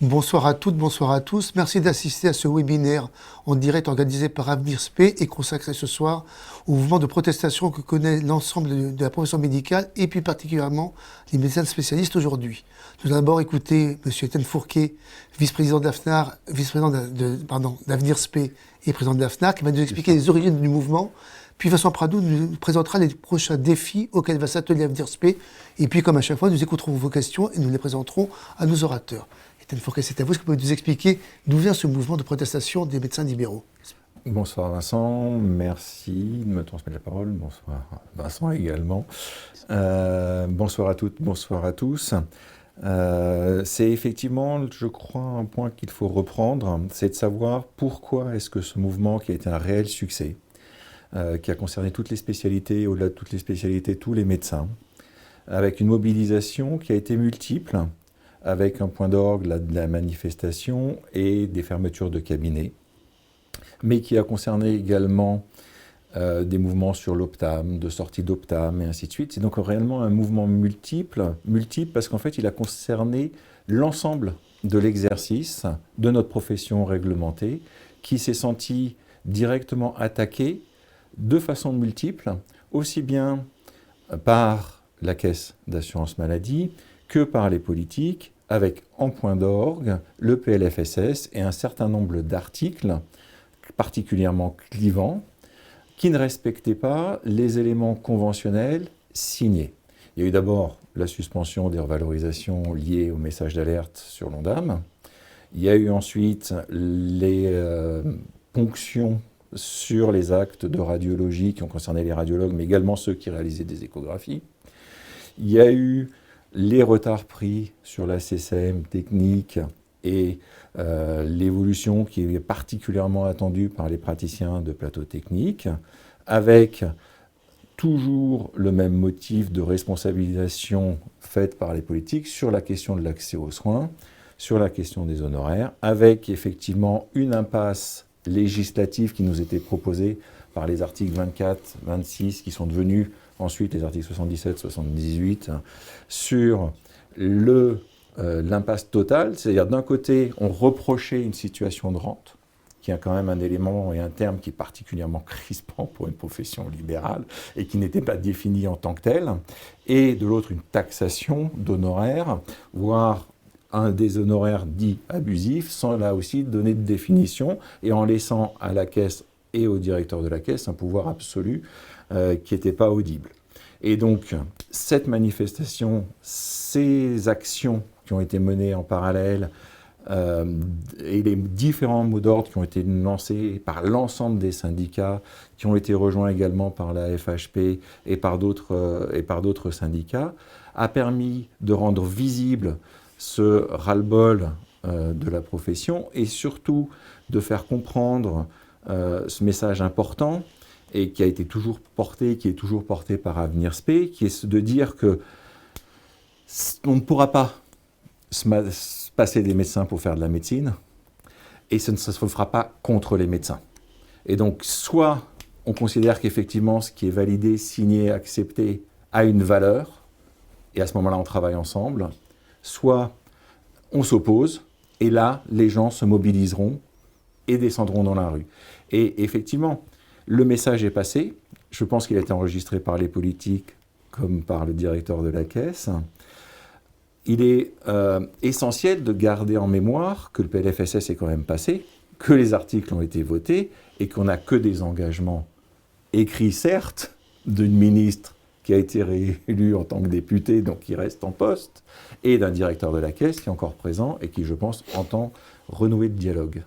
Bonsoir à toutes, bonsoir à tous. Merci d'assister à ce webinaire en direct organisé par Avenir SP et consacré ce soir au mouvement de protestation que connaît l'ensemble de la profession médicale et plus particulièrement les médecins spécialistes aujourd'hui. Nous allons d'abord écouter M. Étienne Fourquet, vice-président de l'AFNAR, d'Avenir SP et président de l'AFNAR, qui va nous expliquer les origines du mouvement. Puis Vincent Pradou nous présentera les prochains défis auxquels va s'atteler Avenir SP. Et puis, comme à chaque fois, nous écouterons vos questions et nous les présenterons à nos orateurs. Étienne Fourquet, c'est à vous. Est-ce que vous pouvez nous expliquer d'où vient ce mouvement de protestation des médecins libéraux? Bonsoir Vincent, merci de me transmettre la parole. Bonsoir Vincent également. Bonsoir à toutes, bonsoir à tous. C'est effectivement, je crois, un point qu'il faut reprendre, c'est de savoir pourquoi est-ce que ce mouvement qui a été un réel succès, qui a concerné toutes les spécialités, au-delà de toutes les spécialités, tous les médecins, avec une mobilisation qui a été multiple, avec un point d'orgue de la manifestation et des fermetures de cabinets, mais qui a concerné également des mouvements sur l'Optam, de sortie d'Optam et ainsi de suite. C'est donc réellement un mouvement multiple parce qu'en fait il a concerné l'ensemble de l'exercice de notre profession réglementée, qui s'est senti directement attaqué de façon multiple, aussi bien par la caisse d'assurance maladie que par les politiques, avec en point d'orgue le PLFSS et un certain nombre d'articles particulièrement clivants, qui ne respectaient pas les éléments conventionnels signés. Il y a eu d'abord la suspension des revalorisations liées au message d'alerte sur l'Ondam. Il y a eu ensuite les ponctions sur les actes de radiologie qui ont concerné les radiologues, mais également ceux qui réalisaient des échographies. Il y a eu les retards pris sur la CCM technique et l'évolution qui est particulièrement attendue par les praticiens de plateau technique, avec toujours le même motif de responsabilisation faite par les politiques sur la question de l'accès aux soins, sur la question des honoraires, avec effectivement une impasse législative qui nous était proposée par les articles 24, 26, qui sont devenus ensuite les articles 77, 78, sur l'impasse totale, c'est-à-dire d'un côté, on reprochait une situation de rente, qui est quand même un élément et un terme qui est particulièrement crispant pour une profession libérale et qui n'était pas défini en tant que tel, et de l'autre, une taxation d'honoraires, voire un des honoraires dits abusifs, sans là aussi donner de définition, et en laissant à la caisse et au directeur de la caisse un pouvoir absolu qui n'était pas audible. Et donc, cette manifestation, ces actions qui ont été menées en parallèle, et les différents mots d'ordre qui ont été lancés par l'ensemble des syndicats, qui ont été rejoints également par la FHP et par d'autres syndicats, a permis de rendre visible ce ras-le-bol de la profession et surtout de faire comprendre ce message important et qui a été toujours porté, qui est toujours porté par Avenir SP, qui est de dire que on ne pourra pas se passer des médecins pour faire de la médecine, et ça ne se fera pas contre les médecins. Et donc, soit on considère qu'effectivement, ce qui est validé, signé, accepté, a une valeur, et à ce moment-là, on travaille ensemble, soit on s'oppose, et là, les gens se mobiliseront et descendront dans la rue. Et effectivement, le message est passé. Je pense qu'il a été enregistré par les politiques comme par le directeur de la caisse. Il est essentiel de garder en mémoire que le PLFSS est quand même passé, que les articles ont été votés et qu'on n'a que des engagements écrits, certes, d'une ministre qui a été réélue en tant que députée, donc qui reste en poste, et d'un directeur de la caisse qui est encore présent et qui, je pense, entend renouer le dialogue.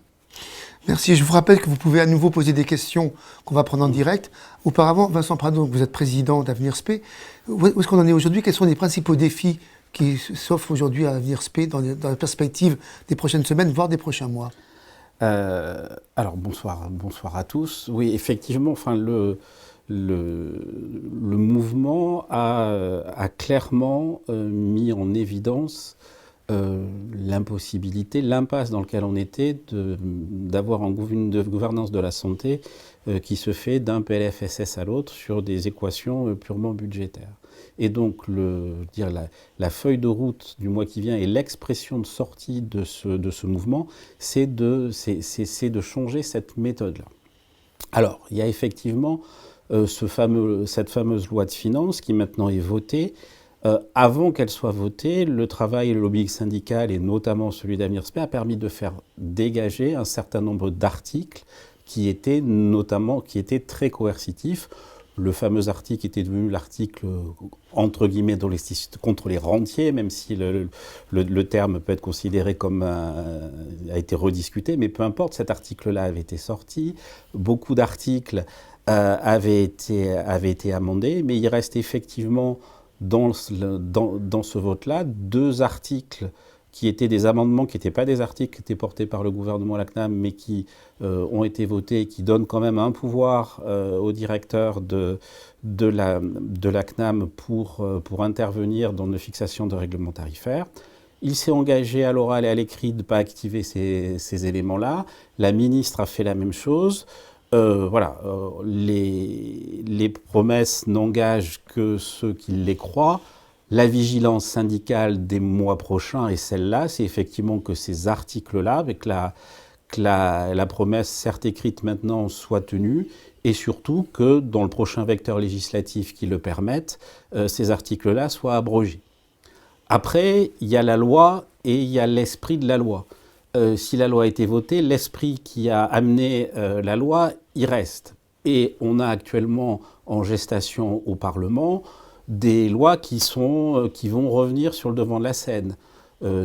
Merci. Je vous rappelle que vous pouvez à nouveau poser des questions qu'on va prendre en direct. Auparavant, Vincent Pradou, vous êtes président d'Avenir SP. Où est-ce qu'on en est aujourd'hui? Quels sont les principaux défis qui s'offrent aujourd'hui à Avenir SP dans la perspective des prochaines semaines, voire des prochains mois? Alors bonsoir à tous. Oui, effectivement, enfin le mouvement a clairement mis en évidence l'impossibilité, l'impasse dans laquelle on était d'avoir une gouvernance de la santé qui se fait d'un PLFSS à l'autre sur des équations purement budgétaires. Et donc, la feuille de route du mois qui vient et l'expression de sortie de ce mouvement, c'est de changer cette méthode-là. Alors, il y a effectivement cette fameuse loi de finances qui maintenant est votée. Avant qu'elle soit votée, le travail et le lobbying syndical, et notamment celui d'Avenir SP, a permis de faire dégager un certain nombre d'articles qui étaient très coercitifs. Le fameux article était devenu l'article, entre guillemets, contre les rentiers, même si le terme peut être considéré comme a été rediscuté, mais peu importe, cet article-là avait été sorti. Beaucoup d'articles avaient été amendés, mais il reste effectivement dans ce vote-là 2 articles qui étaient des amendements, qui n'étaient pas des articles qui étaient portés par le gouvernement, la CNAM, mais qui ont été votés et qui donnent quand même un pouvoir au directeur de la CNAM pour intervenir dans la fixation de règlements tarifaires. Il s'est engagé à l'oral et à l'écrit de ne pas activer ces éléments-là. La ministre a fait la même chose. Les promesses n'engagent que ceux qui les croient. La vigilance syndicale des mois prochains et celle-là, c'est effectivement que ces articles-là, avec la promesse certes écrite maintenant, soient tenus, et surtout que dans le prochain vecteur législatif qui le permette, ces articles-là soient abrogés. Après, il y a la loi et il y a l'esprit de la loi. Si la loi a été votée, l'esprit qui a amené la loi, il reste. Et on a actuellement en gestation au Parlement des lois qui vont revenir sur le devant de la scène.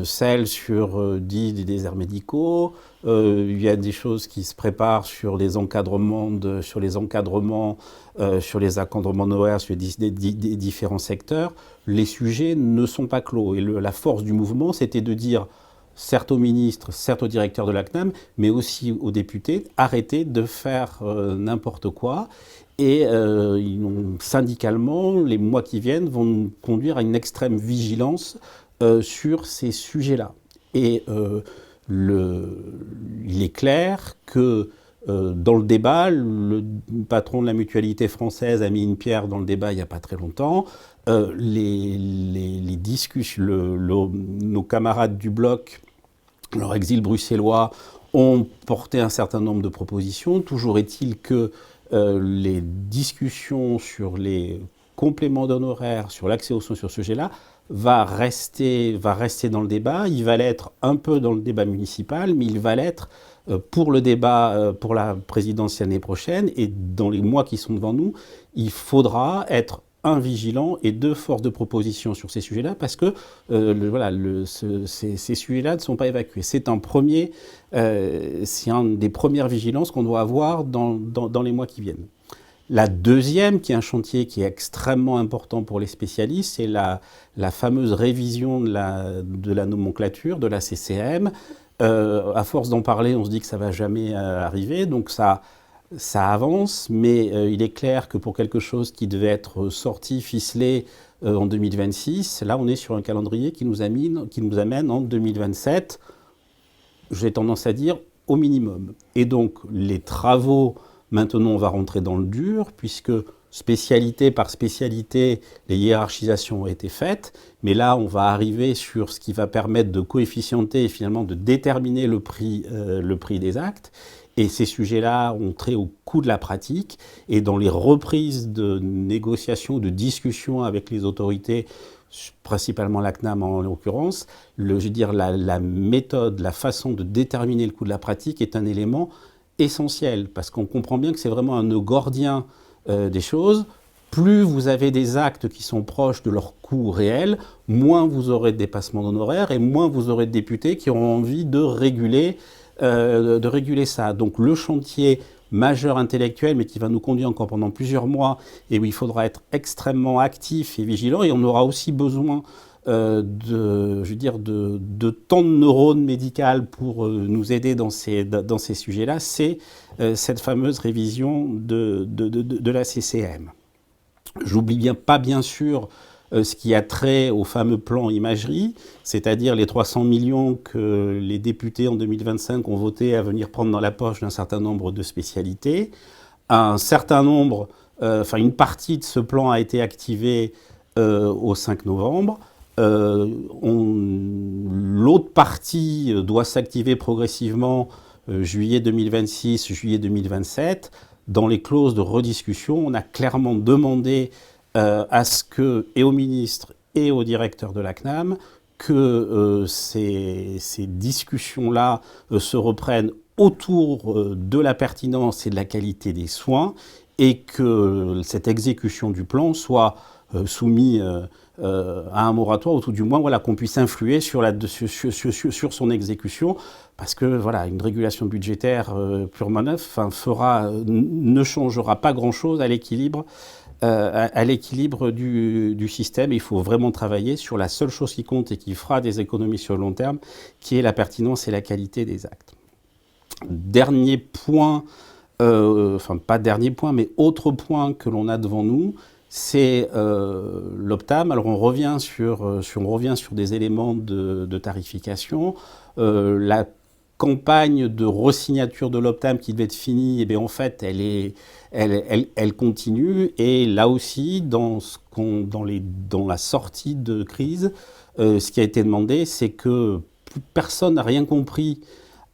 Celle sur des déserts médicaux, il y a des choses qui se préparent sur les encadrements horaires sur des différents secteurs. Les sujets ne sont pas clos. Et la force du mouvement, c'était de dire, certes aux ministres, certes aux directeurs de la CNAM, mais aussi aux députés, arrêtez de faire n'importe quoi. Et syndicalement, les mois qui viennent vont nous conduire à une extrême vigilance sur ces sujets-là. Et il est clair que dans le débat, le patron de la mutualité française a mis une pierre dans le débat il n'y a pas très longtemps. Les discussions, nos camarades du bloc, leur exil bruxellois, ont porté un certain nombre de propositions. Toujours est-il que les discussions sur les compléments d'honoraires, sur l'accès aux soins sur ce sujet-là, va rester dans le débat. Il va l'être un peu dans le débat municipal, mais il va l'être pour le débat pour la présidentielle l'année prochaine. Et dans les mois qui sont devant nous, il faudra être vigilant et force de proposition sur ces sujets-là, parce que ces sujets-là ne sont pas évacués. C'est une des premières vigilances qu'on doit avoir dans les mois qui viennent. La deuxième, qui est un chantier qui est extrêmement important pour les spécialistes, c'est la fameuse révision de la nomenclature, de la CCM. À force d'en parler, on se dit que ça ne va jamais arriver, donc ça avance, mais il est clair que pour quelque chose qui devait être sorti, ficelé en 2026, là on est sur un calendrier qui nous amène en 2027, j'ai tendance à dire au minimum. Et donc les travaux, maintenant on va rentrer dans le dur, puisque spécialité par spécialité, les hiérarchisations ont été faites, mais là on va arriver sur ce qui va permettre de coefficienter et finalement de déterminer le prix des actes. Et ces sujets-là ont trait au coût de la pratique. Et dans les reprises de négociations, de discussions avec les autorités, principalement la CNAM en l'occurrence, la méthode, la façon de déterminer le coût de la pratique est un élément essentiel. Parce qu'on comprend bien que c'est vraiment un nœud gordien des choses. Plus vous avez des actes qui sont proches de leur coût réel, moins vous aurez de dépassements d'honoraires et moins vous aurez de députés qui auront envie de réguler ça. Donc le chantier majeur intellectuel, mais qui va nous conduire encore pendant plusieurs mois, et où il faudra être extrêmement actif et vigilant, et on aura aussi besoin de tant de neurones médicales pour nous aider dans ces sujets-là, c'est cette fameuse révision de la CCM. J'oublie pas bien sûr ce qui a trait au fameux plan imagerie, c'est-à-dire les 300 millions que les députés en 2025 ont voté à venir prendre dans la poche d'un certain nombre de spécialités. Un certain nombre, une partie de ce plan a été activée au 5 novembre. L'autre partie doit s'activer progressivement juillet 2026, juillet 2027. Dans les clauses de rediscussion, on a clairement demandé à ce que, et au ministre et au directeur de la CNAM, que ces discussions-là se reprennent autour de la pertinence et de la qualité des soins, et que cette exécution du plan soit soumise à un moratoire, ou tout du moins qu'on puisse influer sur son exécution, parce que une régulation budgétaire purement neuve ne changera pas grand-chose à l'équilibre du système. Il faut vraiment travailler sur la seule chose qui compte et qui fera des économies sur le long terme, qui est la pertinence et la qualité des actes. Dernier point, pas dernier point, mais autre point que l'on a devant nous, c'est l'Optam. Alors on revient sur des éléments de tarification. La campagne de resignature de l'Optam qui devait être finie, en fait, elle continue. Et là aussi, dans la sortie de crise, ce qui a été demandé, c'est que personne n'a rien compris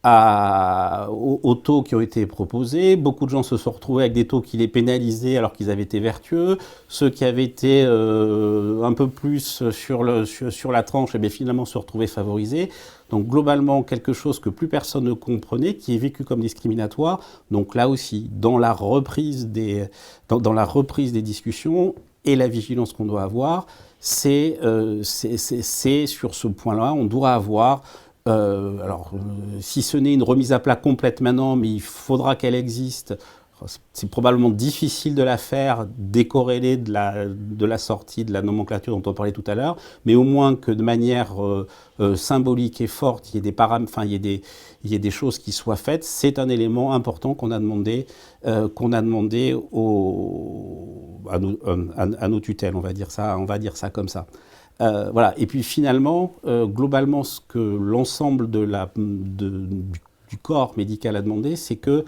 aux taux qui ont été proposés. Beaucoup de gens se sont retrouvés avec des taux qui les pénalisaient alors qu'ils avaient été vertueux. Ceux qui avaient été un peu plus sur la tranche, finalement se retrouvaient favorisés. Donc globalement, quelque chose que plus personne ne comprenait, qui est vécu comme discriminatoire. Donc là aussi, dans la reprise des discussions et la vigilance qu'on doit avoir, c'est sur ce point-là, on doit avoir si ce n'est une remise à plat complète maintenant, mais il faudra qu'elle existe. C'est probablement difficile de la faire décorrélée de la sortie de la nomenclature dont on parlait tout à l'heure, mais au moins que de manière symbolique et forte, il y ait des choses qui soient faites. C'est un élément important qu'on a demandé à nos tutelles, on va dire ça comme ça. Et puis finalement, globalement, ce que l'ensemble du corps médical a demandé, c'est qu'il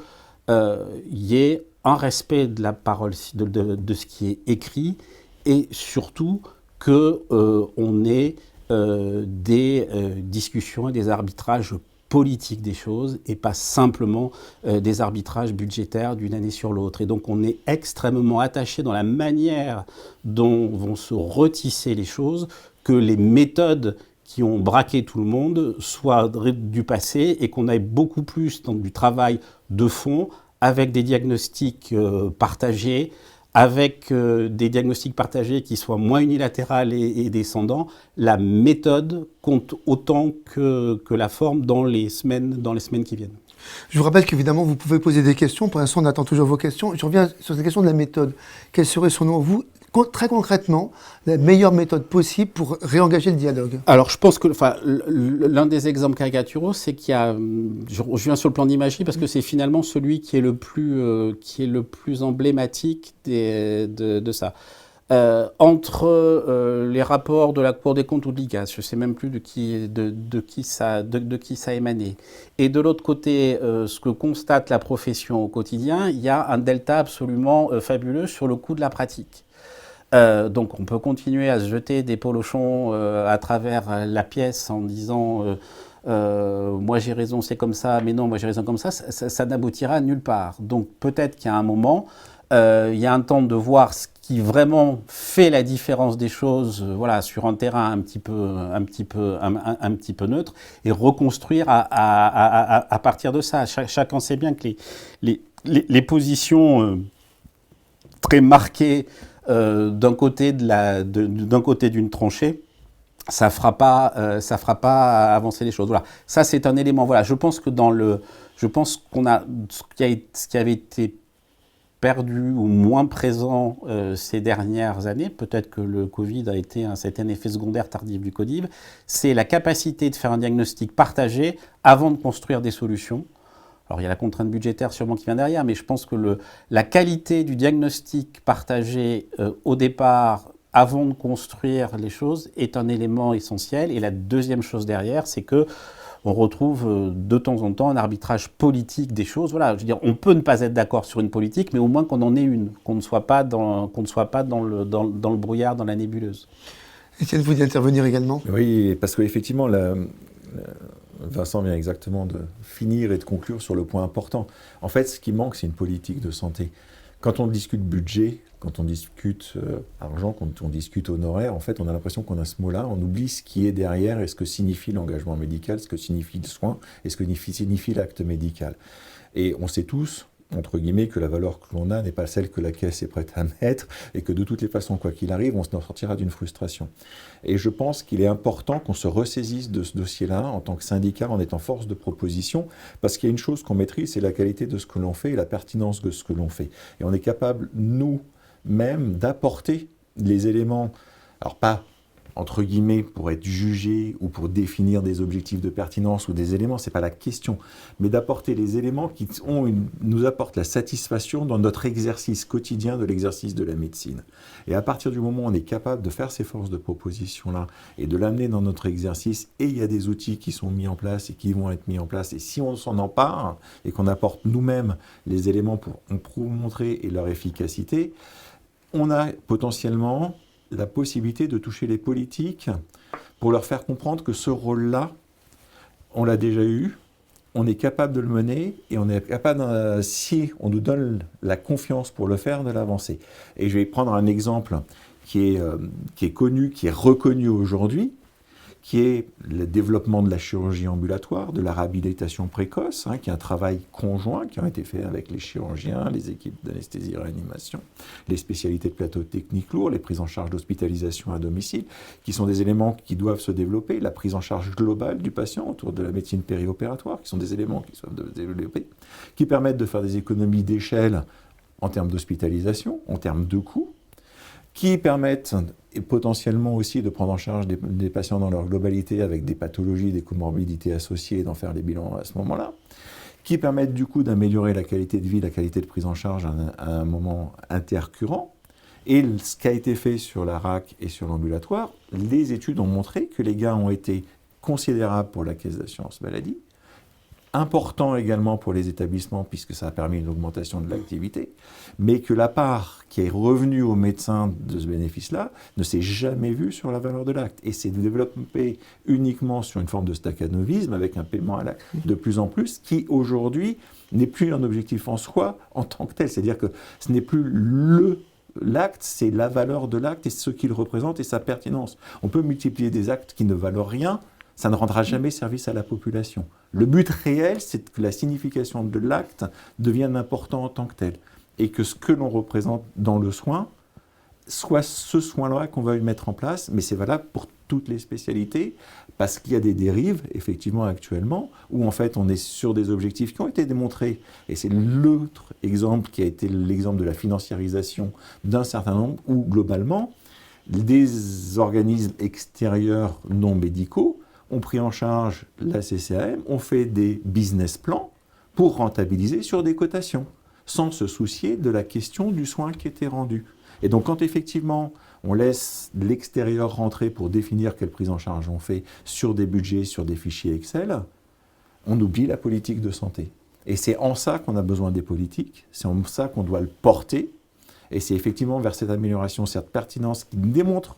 y ait un respect de la parole, de ce qui est écrit, et surtout qu'on ait des discussions et des arbitrages politiques des choses, et pas simplement des arbitrages budgétaires d'une année sur l'autre. Et donc on est extrêmement attaché dans la manière dont vont se retisser les choses, que les méthodes qui ont braqué tout le monde soient du passé, et qu'on aille beaucoup plus dans du travail de fond, avec des diagnostics partagés, avec des diagnostics partagés qui soient moins unilatérales et descendants. La méthode compte autant que la forme dans les semaines qui viennent. Je vous rappelle qu'évidemment, vous pouvez poser des questions. Pour l'instant, on attend toujours vos questions. Je reviens sur cette question de la méthode. Quelle serait, selon vous, très concrètement, la meilleure méthode possible pour réengager le dialogue? Alors, je pense que l'un des exemples caricaturaux, c'est qu'il y a... Je viens sur le plan d'imagerie parce que c'est finalement celui qui est le plus emblématique de ça. Entre les rapports de la Cour des comptes ou de l'IGAS, je ne sais même plus de qui ça a émané, et de l'autre côté, ce que constate la profession au quotidien, il y a un delta absolument fabuleux sur le coût de la pratique. Donc on peut continuer à se jeter des polochons à travers la pièce en disant moi j'ai raison, c'est comme ça, mais non, moi j'ai raison comme ça n'aboutira nulle part. Donc peut-être qu'il y a un moment, il y a un temps de voir ce qui vraiment fait la différence des choses, sur un terrain un petit peu neutre, et reconstruire à partir de ça. Chacun sait bien que les positions très marquées d'un côté d'une tranchée, ça fera pas avancer les choses. Voilà, ça c'est un élément. Voilà, je pense qu'on a ce qui avait été perdu ou moins présent ces dernières années, peut-être que le Covid a été un certain effet secondaire tardif du Covid, c'est la capacité de faire un diagnostic partagé avant de construire des solutions. Alors il y a la contrainte budgétaire sûrement qui vient derrière, mais je pense que la qualité du diagnostic partagé au départ, avant de construire les choses, est un élément essentiel. Et la deuxième chose derrière, c'est que on retrouve de temps en temps un arbitrage politique des choses. Voilà, je veux dire, on peut ne pas être d'accord sur une politique, mais au moins qu'on en ait une, qu'on ne soit pas dans le brouillard, dans la nébuleuse. Étienne, vous voulez intervenir également? Oui, parce qu'effectivement, Vincent vient exactement de finir et de conclure sur le point important. En fait, ce qui manque, c'est une politique de santé. Quand on discute budget, quand on discute argent, quand on discute honoraire, en fait, on a l'impression qu'on a ce mot-là, on oublie ce qui est derrière et ce que signifie l'engagement médical, ce que signifie le soin et ce que signifie l'acte médical. Et on sait tous, entre guillemets, que la valeur que l'on a n'est pas celle que la caisse est prête à mettre et que de toutes les façons, quoi qu'il arrive, on s'en sortira d'une frustration. Et je pense qu'il est important qu'on se ressaisisse de ce dossier-là en tant que syndicat, en étant force de proposition, parce qu'il y a une chose qu'on maîtrise, c'est la qualité de ce que l'on fait et la pertinence de ce que l'on fait. Et on est capable, nous-mêmes, d'apporter les éléments, alors pas entre guillemets, pour être jugé ou pour définir des objectifs de pertinence ou des éléments, ce n'est pas la question, mais d'apporter les éléments qui nous apportent la satisfaction dans notre exercice quotidien de l'exercice de la médecine. Et à partir du moment où on est capable de faire ces forces de proposition-là et de l'amener dans notre exercice, et il y a des outils qui sont mis en place et qui vont être mis en place, et si on s'en empare et qu'on apporte nous-mêmes les éléments pour montrer et leur efficacité, on a potentiellement la possibilité de toucher les politiques pour leur faire comprendre que ce rôle-là, on l'a déjà eu, on est capable de le mener et on est capable, si on nous donne la confiance pour le faire, de l'avancer. Et je vais prendre un exemple qui est connu, qui est reconnu aujourd'hui, qui est le développement de la chirurgie ambulatoire, de la réhabilitation précoce, qui est un travail conjoint qui a été fait avec les chirurgiens, les équipes d'anesthésie et réanimation, les spécialités de plateau technique lourd, les prises en charge d'hospitalisation à domicile, qui sont des éléments qui doivent se développer, la prise en charge globale du patient autour de la médecine périopératoire, qui sont des éléments qui doivent se développer, qui permettent de faire des économies d'échelle en termes d'hospitalisation, en termes de coûts, qui permettent potentiellement aussi de prendre en charge des patients dans leur globalité avec des pathologies, des comorbidités associées et d'en faire les bilans à ce moment-là, qui permettent du coup d'améliorer la qualité de vie, la qualité de prise en charge à un moment intercurrent. Et ce qui a été fait sur la RAC et sur l'ambulatoire, les études ont montré que les gains ont été considérables pour la caisse d'assurance maladie, important également pour les établissements puisque ça a permis une augmentation de l'activité, mais que la part qui est revenue aux médecins de ce bénéfice-là ne s'est jamais vue sur la valeur de l'acte et s'est développée uniquement sur une forme de staccanovisme avec un paiement à l'acte de plus en plus qui aujourd'hui n'est plus un objectif en soi en tant que tel, c'est-à-dire que ce n'est plus l'acte, c'est la valeur de l'acte et ce qu'il représente et sa pertinence. On peut multiplier des actes qui ne valent rien, ça ne rendra jamais service à la population. Le but réel, c'est que la signification de l'acte devienne important en tant que tel. Et que ce que l'on représente dans le soin soit ce soin-là qu'on va mettre en place, mais c'est valable pour toutes les spécialités, parce qu'il y a des dérives, effectivement, actuellement, où en fait on est sur des objectifs qui ont été démontrés, et c'est l'autre exemple qui a été l'exemple de la financiarisation d'un certain nombre, où globalement, des organismes extérieurs non médicaux ont pris en charge la CCAM, ont fait des business plans pour rentabiliser sur des cotations, sans se soucier de la question du soin qui était rendu. Et donc quand effectivement on laisse l'extérieur rentrer pour définir quelle prise en charge on fait sur des budgets, sur des fichiers Excel, on oublie la politique de santé. Et c'est en ça qu'on a besoin des politiques, c'est en ça qu'on doit le porter, et c'est effectivement vers cette amélioration, cette pertinence qui démontre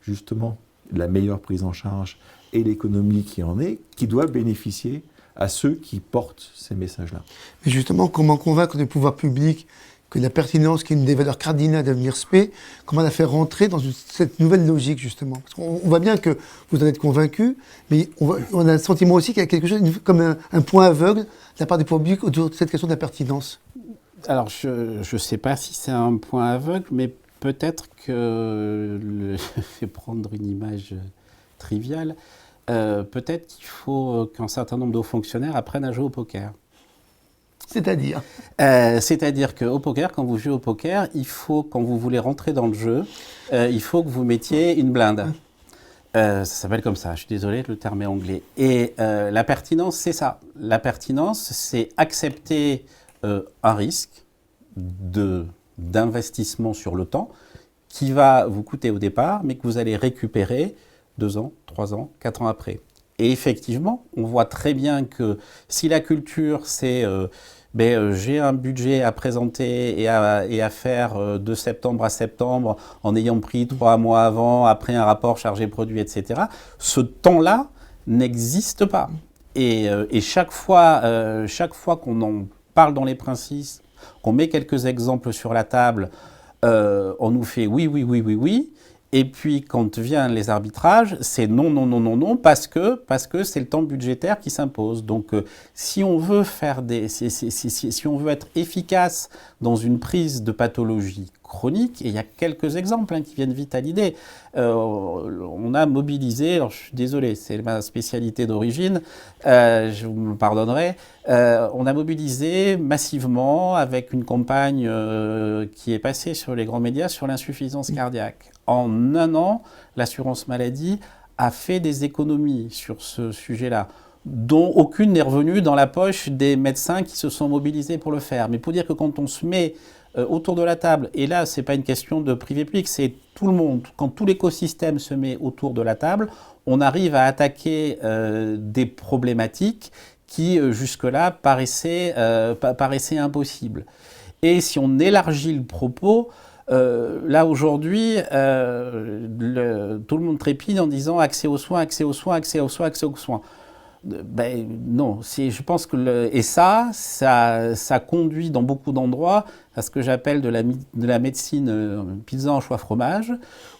justement la meilleure prise en charge et l'économie qui en est, qui doit bénéficier à ceux qui portent ces messages-là. Mais justement, comment convaincre les pouvoirs publics que la pertinence, qui est une des valeurs cardinales d'Avenir SP, comment la faire rentrer dans cette nouvelle logique, justement? Parce qu'on voit bien que vous en êtes convaincus, mais on a le sentiment aussi qu'il y a quelque chose comme un point aveugle de la part des pouvoirs publics autour de cette question de la pertinence. Alors, je ne sais pas si c'est un point aveugle, mais peut-être que, je vais prendre une image triviale, peut-être qu'il faut qu'un certain nombre de hauts fonctionnaires apprennent à jouer au poker. C'est-à-dire C'est-à-dire qu'au poker, quand vous jouez au poker, il faut, quand vous voulez rentrer dans le jeu, il faut que vous mettiez une blinde. Ça s'appelle comme ça, je suis désolé, le terme est anglais. Et la pertinence, c'est ça. La pertinence, c'est accepter un risque d'investissement sur le temps qui va vous coûter au départ, mais que vous allez récupérer 2 ans, 3 ans, 4 ans après. Et effectivement, on voit très bien que si la culture, c'est j'ai un budget à présenter et à faire de septembre à septembre en ayant pris 3 mois avant, après un rapport chargé produit, etc., ce temps-là n'existe pas. Et chaque fois qu'on en parle dans les principes, qu'on met quelques exemples sur la table, on nous fait oui, oui, oui, oui, oui. Et puis, quand viennent les arbitrages, c'est non, non, non, non, non, parce que c'est le temps budgétaire qui s'impose. Donc, si on veut si on veut être efficace dans une prise de pathologie chronique, et il y a quelques exemples qui viennent vite à l'idée, on a mobilisé, alors je suis désolé, c'est ma spécialité d'origine, je vous me pardonnerez, on a mobilisé massivement avec une campagne qui est passée sur les grands médias sur l'insuffisance cardiaque. En 1 an, l'assurance maladie a fait des économies sur ce sujet-là, dont aucune n'est revenue dans la poche des médecins qui se sont mobilisés pour le faire. Mais pour dire que quand on se met autour de la table, et là, ce n'est pas une question de privé-public, c'est tout le monde, quand tout l'écosystème se met autour de la table, on arrive à attaquer des problématiques qui, jusque-là, paraissaient impossibles. Et si on élargit le propos, là aujourd'hui, tout le monde trépide en disant accès aux soins, accès aux soins, accès aux soins, accès aux soins. Non, je pense que ça conduit dans beaucoup d'endroits à ce que j'appelle de la médecine pizza en choix fromage,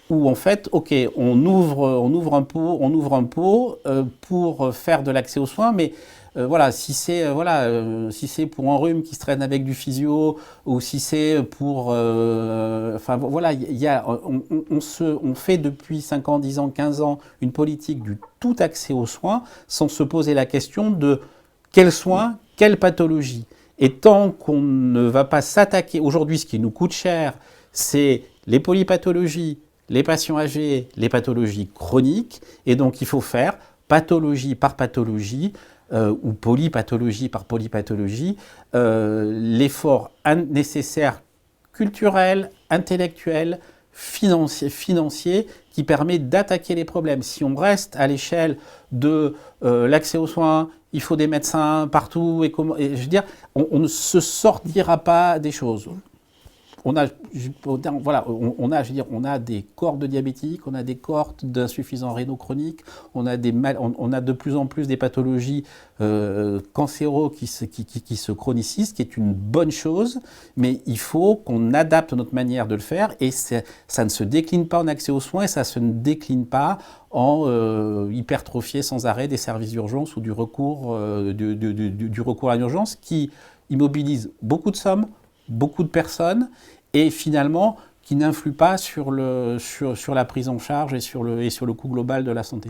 où en fait, ok, on ouvre un pot pour faire de l'accès aux soins, mais voilà, si c'est pour un rhume qui se traîne avec du physio, ou si c'est pour, enfin voilà, on fait depuis 5 ans, 10 ans, 15 ans une politique du tout accès aux soins, sans se poser la question de quels soins, quelle pathologie. Et tant qu'on ne va pas s'attaquer, aujourd'hui, ce qui nous coûte cher, c'est les polypathologies, les patients âgés, les pathologies chroniques, et donc il faut faire pathologie par pathologie, ou polypathologie par polypathologie, l'effort nécessaire culturel, intellectuel, financier qui permet d'attaquer les problèmes. Si on reste à l'échelle de l'accès aux soins, il faut des médecins partout, je veux dire, on ne se sortira pas des choses. On a des cohortes de diabétiques, on a des cohortes d'insuffisants rénaux chroniques, on a de plus en plus des pathologies cancéro qui se chronicisent, ce qui est une bonne chose, mais il faut qu'on adapte notre manière de le faire, et ça ne se décline pas en accès aux soins, et ça se ne décline pas en hypertrophier sans arrêt des services d'urgence ou du recours à l'urgence qui immobilise beaucoup de sommes, beaucoup de personnes, et finalement qui n'influe pas sur la prise en charge et sur le coût global de la santé.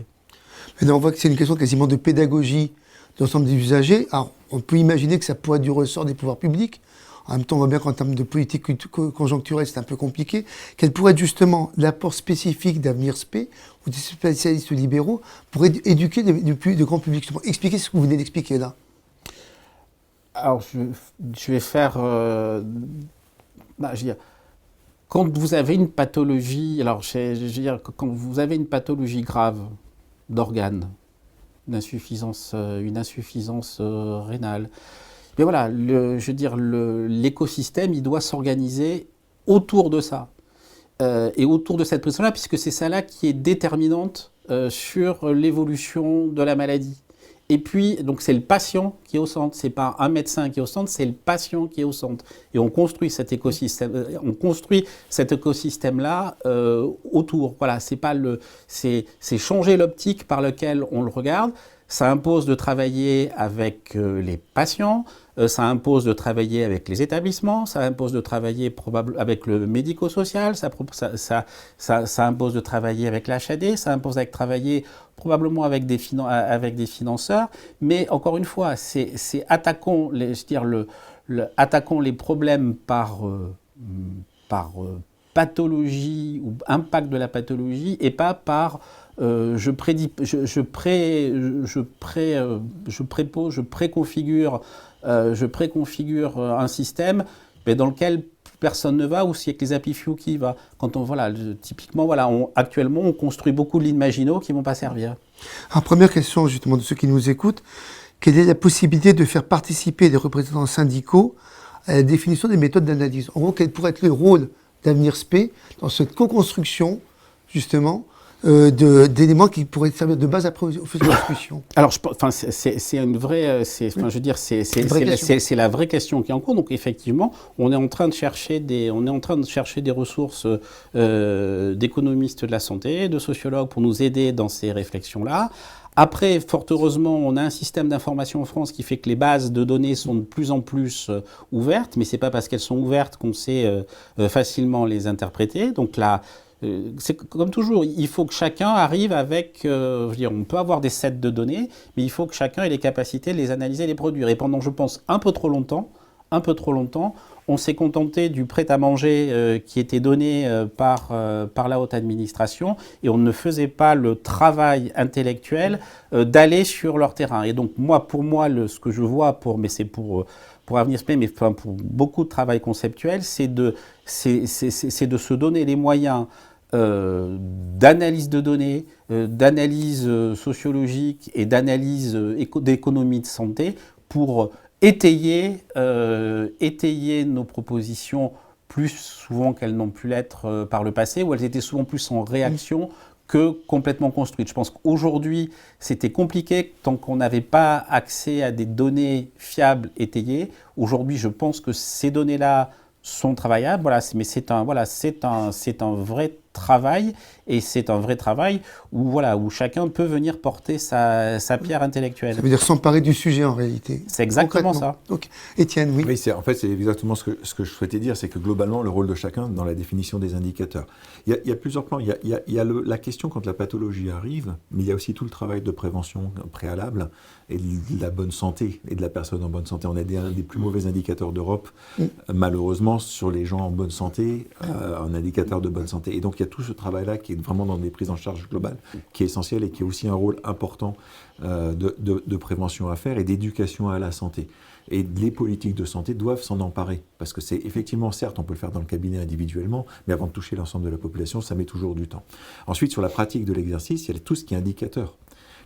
Mais on voit que c'est une question quasiment de pédagogie de l'ensemble des usagers. Alors, on peut imaginer que ça pourrait être du ressort des pouvoirs publics. En même temps, on voit bien qu'en termes de politique conjoncturelle, c'est un peu compliqué. Quel pourrait être justement l'apport spécifique d'Avenir SP ou des spécialistes libéraux pour éduquer de grand public, expliquer ce que vous venez d'expliquer là? Alors, je vais faire... je veux dire, quand vous avez une pathologie... Alors, je veux dire, quand vous avez une pathologie grave d'organes, une insuffisance rénale, mais voilà, je veux dire, l'écosystème, il doit s'organiser autour de ça. Et autour de cette pression-là, puisque c'est ça là qui est déterminante sur l'évolution de la maladie. Et puis, donc c'est le patient qui est au centre, c'est pas un médecin qui est au centre, c'est le patient qui est au centre. Et on construit cet écosystème-là autour. Voilà, c'est changer l'optique par laquelle on le regarde. Ça impose de travailler avec les patients, ça impose de travailler avec les établissements, ça impose de travailler avec le médico-social, ça impose de travailler avec l'HAD, ça impose de travailler probablement avec des financeurs. Mais encore une fois, c'est attaquons les problèmes par pathologie ou impact de la pathologie et pas par je préconfigure un système mais dans lequel personne ne va ou s'il y a que les Happy Few qui y va. Typiquement, actuellement, on construit beaucoup de lignes Maginot qui ne vont pas servir. Alors, première question justement de ceux qui nous écoutent, quelle est la possibilité de faire participer les représentants syndicaux à la définition des méthodes d'analyse? En gros, quel pourrait être le rôle d'Avenir SP dans cette co-construction, justement, d'éléments qui pourraient servir de base après aux futures discussions? Alors, c'est une vraie, c'est la vraie question qui est en cours. Donc, effectivement, on est en train de chercher des ressources d'économistes de la santé, de sociologues pour nous aider dans ces réflexions-là. Après, fort heureusement, on a un système d'information en France qui fait que les bases de données sont de plus en plus ouvertes, mais c'est pas parce qu'elles sont ouvertes qu'on sait facilement les interpréter. Donc là, c'est comme toujours, il faut que chacun arrive avec, on peut avoir des sets de données, mais il faut que chacun ait les capacités de les analyser et les produire. Et pendant, je pense, un peu trop longtemps, on s'est contenté du prêt-à-manger qui était donné par la haute administration et on ne faisait pas le travail intellectuel d'aller sur leur terrain. Et donc, pour moi, ce que je vois, mais c'est pour Avenir SP, mais pour beaucoup de travail conceptuel, c'est de se donner les moyens d'analyse de données, d'analyse sociologique et d'analyse d'économie de santé pour étayer nos propositions plus souvent qu'elles n'ont pu l'être par le passé, où elles étaient souvent plus en réaction que complètement construites. Je pense qu'aujourd'hui, c'était compliqué tant qu'on n'avait pas accès à des données fiables, étayées. Aujourd'hui, je pense que ces données-là sont travaillables, mais c'est un vrai travail, et c'est un vrai travail où chacun peut venir porter sa pierre intellectuelle. Ça veut dire s'emparer du sujet en réalité. C'est exactement ça. Okay. Étienne, oui. Oui, c'est exactement ce que je souhaitais dire, c'est que globalement, le rôle de chacun dans la définition des indicateurs. Il y a plusieurs plans. Il y a la question quand la pathologie arrive, mais il y a aussi tout le travail de prévention préalable et de la bonne santé et de la personne en bonne santé. On a un des plus mauvais indicateurs d'Europe, malheureusement, sur les gens en bonne santé, un indicateur de bonne santé. Et donc, il y a tout ce travail-là qui est vraiment dans des prises en charge globales, qui est essentiel et qui a aussi un rôle important de prévention à faire et d'éducation à la santé. Et les politiques de santé doivent s'en emparer, parce que c'est effectivement, certes, on peut le faire dans le cabinet individuellement, mais avant de toucher l'ensemble de la population, ça met toujours du temps. Ensuite, sur la pratique de l'exercice, il y a tout ce qui est indicateur.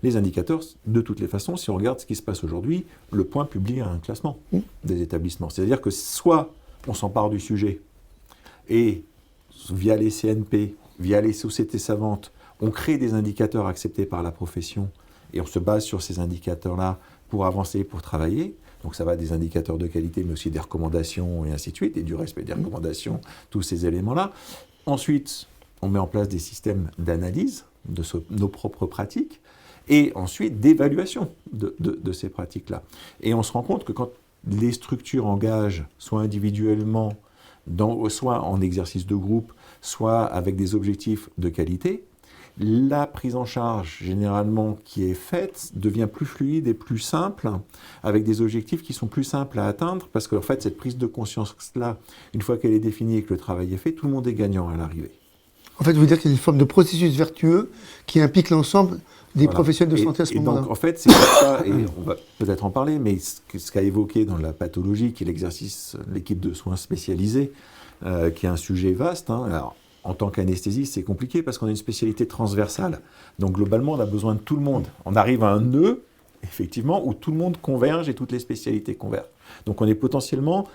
Les indicateurs, de toutes les façons, si on regarde ce qui se passe aujourd'hui, Le Point publie un classement des établissements. C'est-à-dire que soit on s'empare du sujet et via les CNP, via les sociétés savantes, on crée des indicateurs acceptés par la profession et on se base sur ces indicateurs-là pour avancer, pour travailler. Donc ça va des indicateurs de qualité, mais aussi des recommandations et ainsi de suite, et du respect des recommandations, tous ces éléments-là. Ensuite, on met en place des systèmes d'analyse de nos propres pratiques et ensuite d'évaluation de ces pratiques-là. Et on se rend compte que quand les structures engagent, soit individuellement, soit en exercice de groupe, soit avec des objectifs de qualité, la prise en charge, généralement, qui est faite, devient plus fluide et plus simple, avec des objectifs qui sont plus simples à atteindre, parce qu'en fait, cette prise de conscience-là, une fois qu'elle est définie et que le travail est fait, tout le monde est gagnant à l'arrivée. En fait, vous dire qu'il y a une forme de processus vertueux qui implique l'ensemble des professionnels de santé à ce moment-là. Donc, en fait, c'est pour ça, et on va peut-être en parler, mais ce qu'a évoqué dans la pathologie, qui est l'exercice, l'équipe de soins spécialisés, qui est un sujet vaste. Alors, en tant qu'anesthésiste, c'est compliqué parce qu'on a une spécialité transversale. Donc, globalement, on a besoin de tout le monde. On arrive à un nœud, effectivement, où tout le monde converge et toutes les spécialités convergent. Donc, on est potentiellement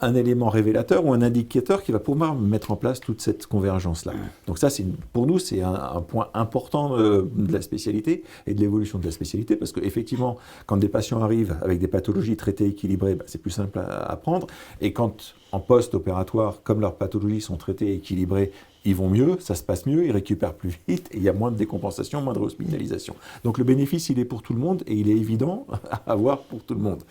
un élément révélateur ou un indicateur qui va pouvoir mettre en place toute cette convergence-là. Donc ça, pour nous, c'est un point important de la spécialité et de l'évolution de la spécialité, parce qu'effectivement, quand des patients arrivent avec des pathologies traitées équilibrées, c'est plus simple à prendre, et quand en post-opératoire, comme leurs pathologies sont traitées et équilibrées, ils vont mieux, ça se passe mieux, ils récupèrent plus vite, et il y a moins de décompensation, moins de hospitalisation. Donc le bénéfice, il est pour tout le monde, et il est évident à avoir pour tout le monde.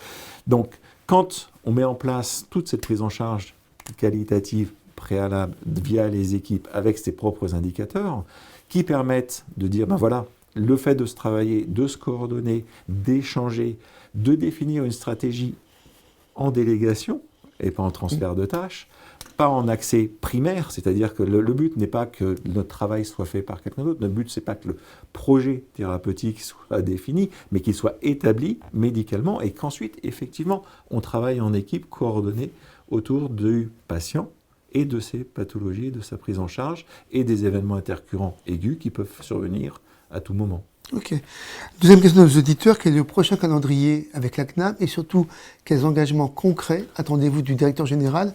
Donc, quand on met en place toute cette prise en charge qualitative préalable via les équipes avec ses propres indicateurs qui permettent de dire, ben voilà, le fait de se travailler, de se coordonner, d'échanger, de définir une stratégie en délégation et pas en transfert de tâches, pas en accès primaire, c'est-à-dire que le but n'est pas que notre travail soit fait par quelqu'un d'autre, notre but c'est pas que le projet thérapeutique soit défini, mais qu'il soit établi médicalement et qu'ensuite, effectivement, on travaille en équipe coordonnée autour du patient et de ses pathologies, de sa prise en charge, et des événements intercurrents aigus qui peuvent survenir à tout moment. Ok. Deuxième question de nos auditeurs, quel est le prochain calendrier avec la CNAM et surtout, quels engagements concrets attendez-vous du directeur général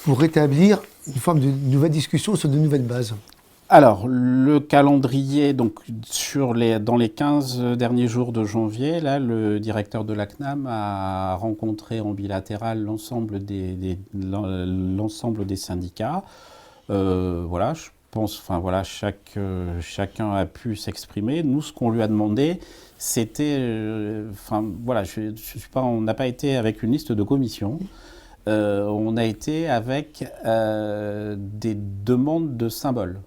pour rétablir une forme de nouvelle discussion sur de nouvelles bases? Alors, le calendrier, donc dans les 15 derniers jours de janvier, là, le directeur de la CNAM a rencontré en bilatéral l'ensemble des syndicats. Voilà, je pense, enfin voilà, chacun a pu s'exprimer. Nous, ce qu'on lui a demandé, c'était, enfin voilà, je suis pas, on n'a pas été avec une liste de commissions. On a été avec des demandes de symboles.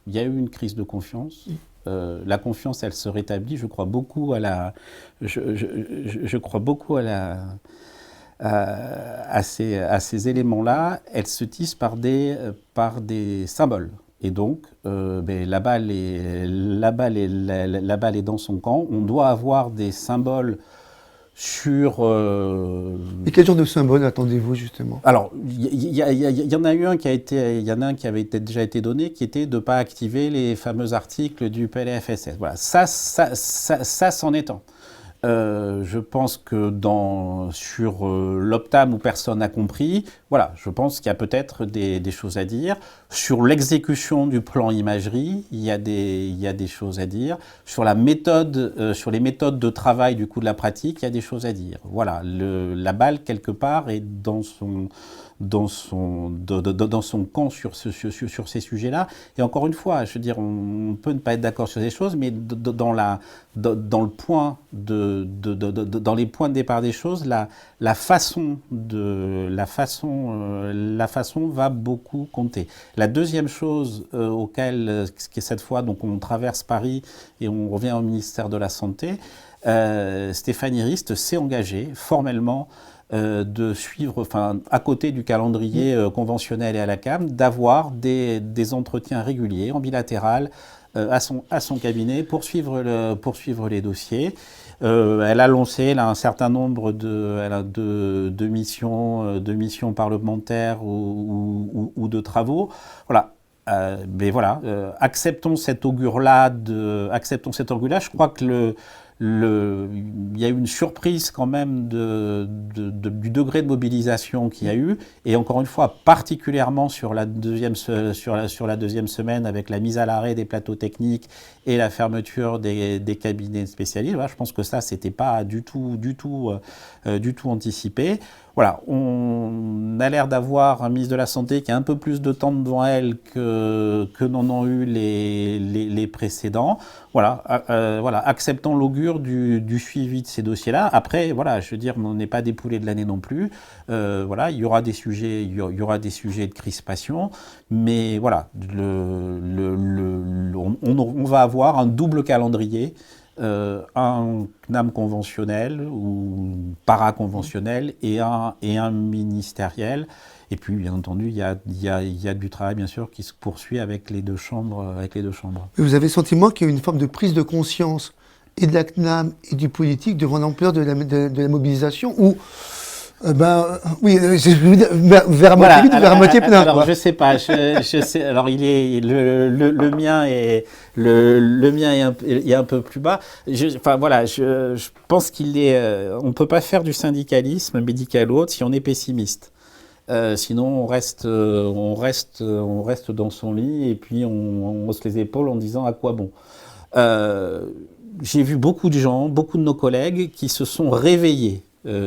Il y a eu une crise de confiance. La confiance, elle se rétablit. Je crois beaucoup à ces éléments-là. Elle se tisse par des symboles. Et donc, la balle est dans son camp. On doit avoir des symboles sur... Et quel genre de symbole attendez-vous justement? Alors, il y en a eu un qui avait déjà été donné, qui était de ne pas activer les fameux articles du PLFSS. Voilà, ça c'en est un. Je pense que sur l'Optam où personne n'a compris, voilà, je pense qu'il y a peut-être des choses à dire. Sur l'exécution du plan imagerie, il y a des choses à dire. Sur la méthode, sur les méthodes de travail du coup de la pratique, il y a des choses à dire. Voilà, la balle quelque part est dans son camp sur ces sujets-là. Et encore une fois, je veux dire, on peut ne pas être d'accord sur ces choses, mais dans les points de départ des choses, la façon va beaucoup compter. La deuxième chose qui est cette fois, donc on traverse Paris et on revient au ministère de la Santé, Stéphanie Rist s'est engagée formellement de suivre, à côté du calendrier conventionnel et à la CAM, d'avoir des entretiens réguliers en bilatéral à son cabinet pour suivre les dossiers. Elle a lancé un certain nombre de missions parlementaires ou de travaux. Voilà. Mais voilà, acceptons cet augure-là. Je crois que il y a eu une surprise quand même du degré de mobilisation qu'il y a eu, et encore une fois, particulièrement sur la deuxième semaine avec la mise à l'arrêt des plateaux techniques et la fermeture des cabinets spécialistes. Voilà, je pense que ça, c'était pas du tout anticipé. Voilà, on a l'air d'avoir un ministre de la Santé qui a un peu plus de temps devant elle que n'en ont eu les précédents. Voilà, acceptons l'augure du suivi de ces dossiers-là. Après, voilà, je veux dire, on n'est pas dépoulé de l'année non plus. Voilà, il y aura des sujets de crispation, mais voilà, on va avoir un double calendrier. Un CNAM conventionnel ou paraconventionnel et un ministériel. Et puis, bien entendu, il y a du travail, bien sûr, qui se poursuit avec les deux chambres. Vous avez le sentiment qu'il y a une forme de prise de conscience et de la CNAM et du politique devant l'ampleur de la mobilisation ou oui, vers moitié vide, vers moitié plein. Alors, je sais pas. Je sais. Alors, le mien est un peu plus bas. Je pense on peut pas faire du syndicalisme médical ou autre si on est pessimiste. Sinon, on reste dans son lit et puis on hausse les épaules en disant à quoi bon. J'ai vu beaucoup de gens, beaucoup de nos collègues qui se sont réveillés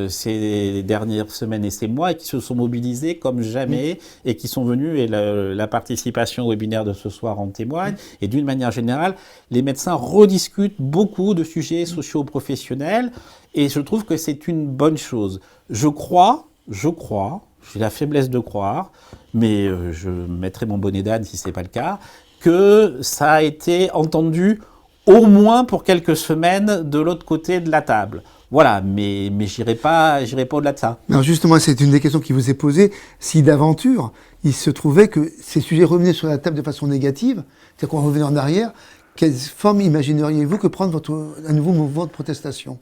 ces dernières semaines et ces mois et qui se sont mobilisés comme jamais et qui sont venus, et la participation au webinaire de ce soir en témoigne, et d'une manière générale, les médecins rediscutent beaucoup de sujets socio-professionnels et je trouve que c'est une bonne chose. Je crois, j'ai la faiblesse de croire, mais je mettrai mon bonnet d'âne si ce n'est pas le cas, que ça a été entendu au moins pour quelques semaines de l'autre côté de la table. Voilà, mais j'irai pas au-delà de ça. Alors justement, c'est une des questions qui vous est posée. Si d'aventure, il se trouvait que ces sujets revenaient sur la table de façon négative, c'est-à-dire qu'on revenait en arrière, quelle forme imagineriez-vous que prendre un nouveau mouvement de protestation ?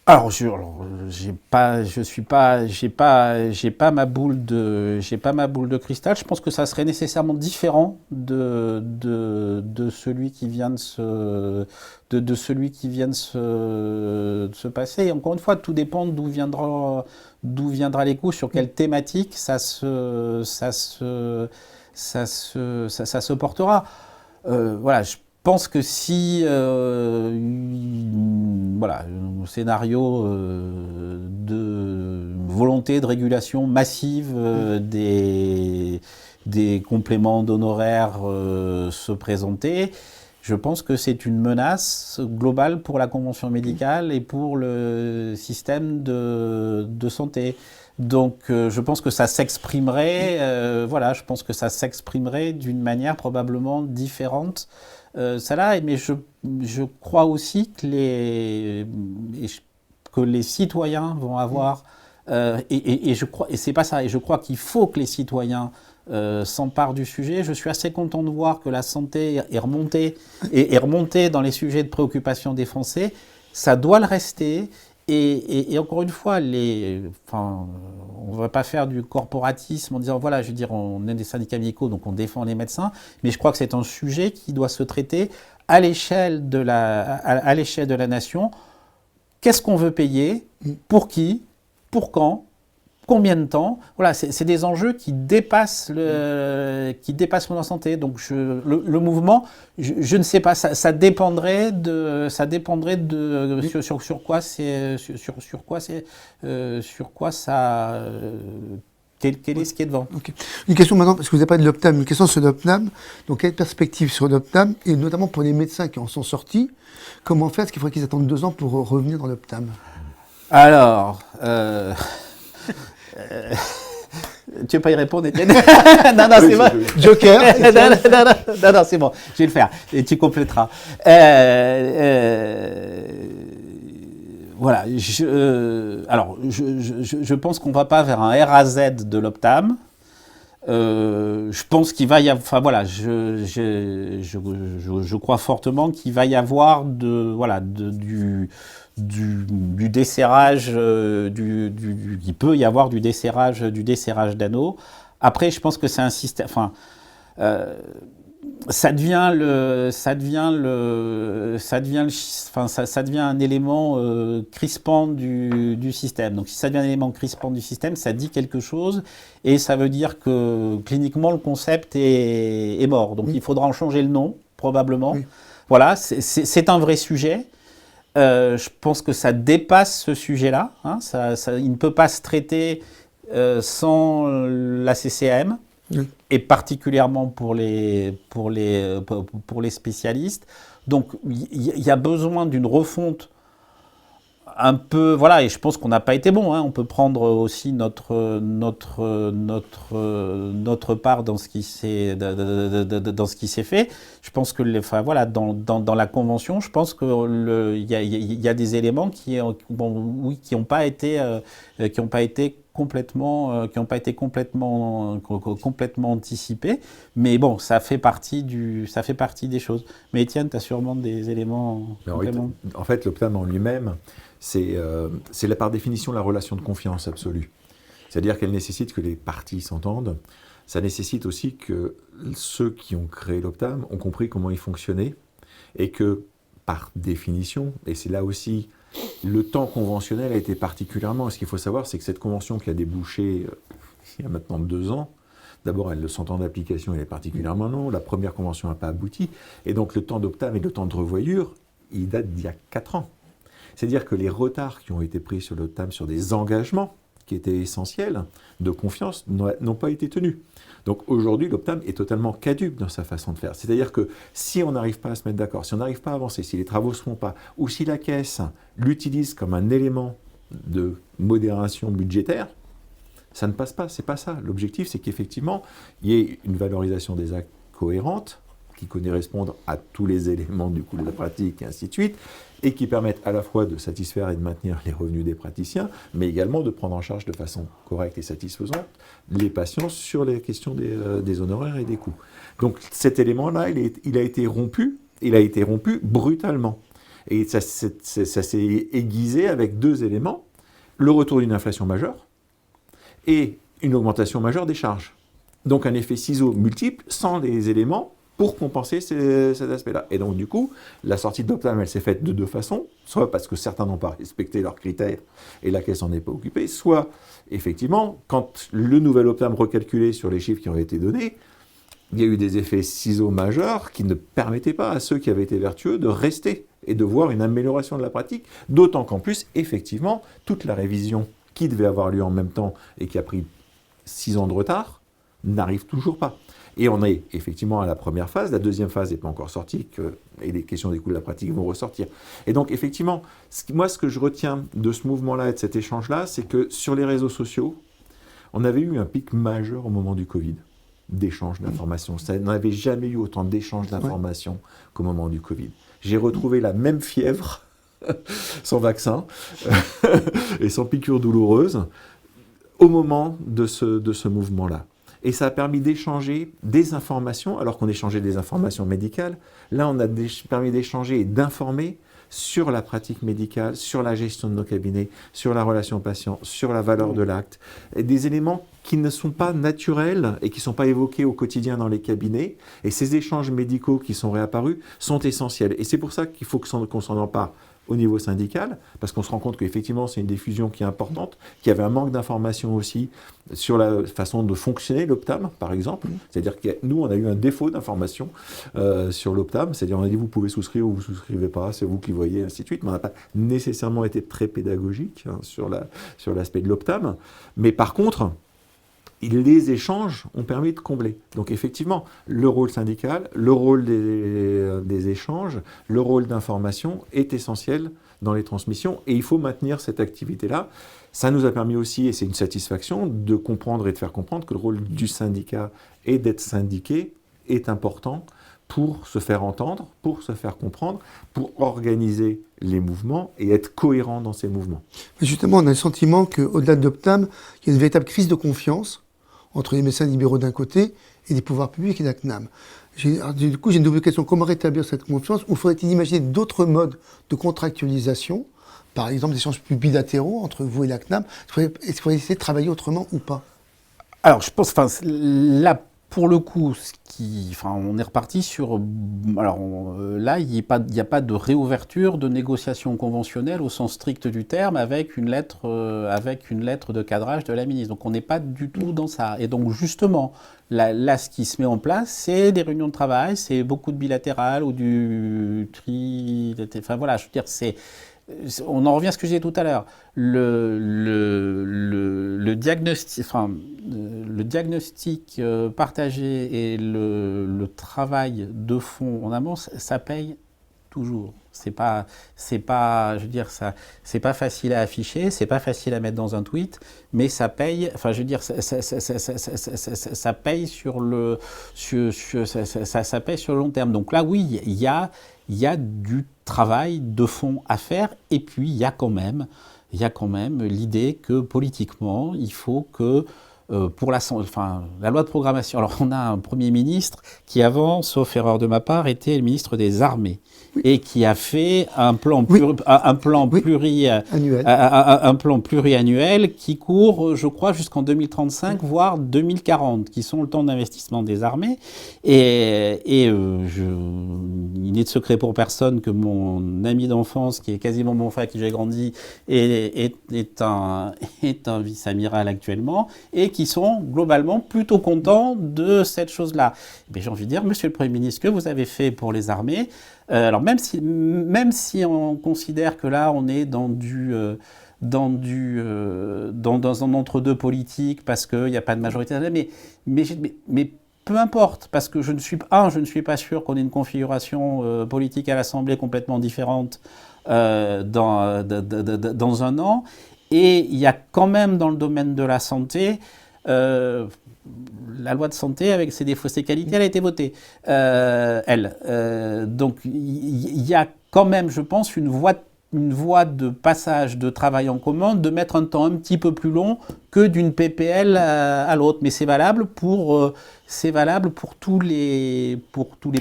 Alors, j'ai pas ma boule de cristal. Je pense que ça serait nécessairement différent de celui qui vient de celui qui vient de se passer. Et encore une fois, tout dépend d'où viendra l'écho, sur quelle thématique ça se portera. Voilà, je pense que si voilà, un scénario de volonté de régulation massive des compléments d'honoraires se présentait, je pense que c'est une menace globale pour la convention médicale et pour le système de santé. Donc je pense que ça s'exprimerait, voilà, je pense que ça s'exprimerait d'une manière probablement différente. Ça là, mais je crois aussi que les citoyens vont avoir, je crois, et c'est pas ça, et je crois qu'il faut que les citoyens s'emparent du sujet. Je suis assez content de voir que la santé est remontée dans les sujets de préoccupation des Français. Ça doit le rester. Et encore une fois, on ne va pas faire du corporatisme en disant, voilà, je veux dire, on est des syndicats médicaux, donc on défend les médecins, mais je crois que c'est un sujet qui doit se traiter à l'échelle de la nation. Qu'est-ce qu'on veut payer? Pour qui? Pour quand? Combien de temps? Voilà, c'est des enjeux qui dépassent le monde en santé. Donc le mouvement, je ne sais pas, ça dépendrait de sur quoi ça. Quel est ce qui est devant? Okay. Une question maintenant, parce que vous n'avez pas de l'Optam, une question sur l'Optam. Donc, quelle perspective sur l'Optam, et notamment pour les médecins qui en sont sortis, comment faire? Est-ce qu'il faudrait qu'ils attendent 2 ans pour revenir dans l'Optam? Alors, tu veux pas y répondre, Étienne? Non, c'est bon. Joker. Non, c'est bon, je vais le faire. Et tu compléteras. Voilà. Je pense qu'on va pas vers un RAZ de l'Optam. Je pense qu'il va y avoir, enfin voilà, je crois fortement qu'il va y avoir du desserrage, il peut y avoir du desserrage d'anneaux. Après, je pense que c'est un système, ça devient un élément crispant du système. Donc si ça devient un élément crispant du système, ça dit quelque chose et ça veut dire que cliniquement le concept est mort. Donc il faudra en changer le nom, probablement. Oui. Voilà, c'est un vrai sujet. Je pense que ça dépasse ce sujet-là. Hein, il ne peut pas se traiter sans la CCM. Oui. Et particulièrement pour les spécialistes. Donc il y a besoin d'une refonte un peu, voilà, et je pense qu'on n'a pas été bon. Hein. On peut prendre aussi notre part dans ce qui s'est fait. Je pense que dans la convention, je pense que il y a des éléments qui n'ont pas été complètement anticipés, mais bon, ça fait partie des choses. Mais Étienne, tu as sûrement des éléments complémentaires. En fait, l'Optam en lui-même, c'est par définition la relation de confiance absolue. C'est-à-dire qu'elle nécessite que les parties s'entendent. Ça nécessite aussi que ceux qui ont créé l'Optam ont compris comment il fonctionnait et que, par définition, et c'est là aussi le temps conventionnel a été particulièrement... Ce qu'il faut savoir, c'est que cette convention qui a débouché il y a maintenant 2 ans, d'abord, le 100 ans d'application, elle est particulièrement long. La première convention n'a pas abouti. Et donc, le temps d'Optam et le temps de revoyure, il date d'il y a 4 ans. C'est-à-dire que les retards qui ont été pris sur l'Optam, sur des engagements qui étaient essentiels, de confiance, n'ont pas été tenus. Donc aujourd'hui, l'Optam est totalement caduque dans sa façon de faire. C'est-à-dire que si on n'arrive pas à se mettre d'accord, si on n'arrive pas à avancer, si les travaux ne se font pas, ou si la Caisse l'utilise comme un élément de modération budgétaire, ça ne passe pas, c'est pas ça. L'objectif, c'est qu'effectivement, il y ait une valorisation des actes cohérente, qui correspondent à tous les éléments du coût de la pratique, et ainsi de suite, et qui permettent à la fois de satisfaire et de maintenir les revenus des praticiens, mais également de prendre en charge de façon correcte et satisfaisante les patients sur les questions des honoraires et des coûts. Donc cet élément-là, il a été rompu brutalement. Et ça s'est aiguisé avec 2 éléments, le retour d'une inflation majeure et une augmentation majeure des charges. Donc un effet ciseau multiple sans les éléments pour compenser cet aspect-là. Et donc du coup, la sortie de l'Optam, elle s'est faite de 2 façons, soit parce que certains n'ont pas respecté leurs critères et la caisse n'en est pas occupée, soit effectivement, quand le nouvel Optam recalculé sur les chiffres qui ont été donnés, il y a eu des effets ciseaux majeurs qui ne permettaient pas à ceux qui avaient été vertueux de rester et de voir une amélioration de la pratique, d'autant qu'en plus, effectivement, toute la révision qui devait avoir lieu en même temps et qui a pris 6 ans de retard, n'arrive toujours pas. Et on est effectivement à la première phase, la deuxième phase n'est pas encore sortie, et les questions des coûts de la pratique vont ressortir. Et donc effectivement, moi ce que je retiens de ce mouvement-là et de cet échange-là, c'est que sur les réseaux sociaux, on avait eu un pic majeur au moment du Covid, d'échanges d'informations. On n'avait jamais eu autant d'échanges d'informations qu'au moment du Covid. J'ai retrouvé la même fièvre, sans vaccin, et sans piqûre douloureuse, au moment de ce mouvement-là. Et ça a permis d'échanger des informations, alors qu'on échangeait des informations médicales. Là, on a permis d'échanger et d'informer sur la pratique médicale, sur la gestion de nos cabinets, sur la relation patient, sur la valeur de l'acte. Et des éléments qui ne sont pas naturels et qui ne sont pas évoqués au quotidien dans les cabinets. Et ces échanges médicaux qui sont réapparus sont essentiels. Et c'est pour ça qu'il faut qu'on s'en empare au niveau syndical, parce qu'on se rend compte qu'effectivement c'est une diffusion qui est importante, qu'il y avait un manque d'information aussi sur la façon de fonctionner l'Optam, par exemple. C'est-à-dire que nous, on a eu un défaut d'information sur l'Optam, c'est-à-dire on a dit vous pouvez souscrire ou vous ne souscrivez pas, c'est vous qui voyez, ainsi de suite, mais on n'a pas nécessairement été très pédagogique sur l'aspect de l'Optam. Mais par contre, les échanges ont permis de combler. Donc effectivement, le rôle syndical, le rôle des échanges, le rôle d'information est essentiel dans les transmissions et il faut maintenir cette activité-là. Ça nous a permis aussi, et c'est une satisfaction, de comprendre et de faire comprendre que le rôle du syndicat et d'être syndiqué est important pour se faire entendre, pour se faire comprendre, pour organiser les mouvements et être cohérent dans ces mouvements. Mais justement, on a le sentiment qu'au-delà de l'Optam, il y a une véritable crise de confiance entre les médecins libéraux d'un côté et les pouvoirs publics et la CNAM. Du coup, j'ai une double question. Comment rétablir cette confiance? Ou faudrait-il imaginer d'autres modes de contractualisation, par exemple des échanges plus bilatéraux entre vous et la CNAM? Est-ce qu'il faudrait essayer de travailler autrement ou pas? Alors, je pense, là, pour le coup, on est reparti sur... Alors là, il n'y a pas de réouverture de négociations conventionnelles au sens strict du terme avec une lettre de cadrage de la ministre. Donc on n'est pas du tout dans ça. Et donc justement, là, ce qui se met en place, c'est des réunions de travail, c'est beaucoup de bilatérales ou du tri... Enfin voilà, je veux dire, on en revient à ce que je disais tout à l'heure. Le diagnostic partagé et le travail de fond en amont, ça paye toujours. C'est pas, je veux dire, c'est pas facile à afficher, c'est pas facile à mettre dans un tweet, mais ça paye. Enfin, je veux dire, ça paye sur le, ça paye sur le long terme. Donc là, oui, il y a du travail de fond à faire, et puis il y a quand même l'idée que politiquement, il faut que pour la loi de programmation. Alors on a un Premier ministre qui avant, sauf erreur de ma part, était le ministre des Armées et qui a fait un plan pluriannuel qui court, je crois, jusqu'en 2035, voire 2040, qui sont le temps d'investissement des armées. Et il n'est de secret pour personne que mon ami d'enfance, qui est quasiment mon frère, avec qui j'ai grandi, est un vice-amiral actuellement, et qui sont globalement plutôt contents de cette chose-là. Mais j'ai envie de dire, monsieur le Premier ministre, ce que vous avez fait pour les armées, alors même si on considère que là on est dans un entre-deux politique parce qu'il n'y a pas de majorité, mais peu importe, parce que je ne suis pas sûr qu'on ait une configuration politique à l'Assemblée complètement différente dans un an, et il y a quand même dans le domaine de la santé la loi de santé, avec ses défauts, ses qualités, elle a été votée. Donc, il y a quand même, je pense, une voie une voie de passage de travail en commun, de mettre un temps un petit peu plus long que d'une PPL à l'autre. Mais c'est valable pour tous les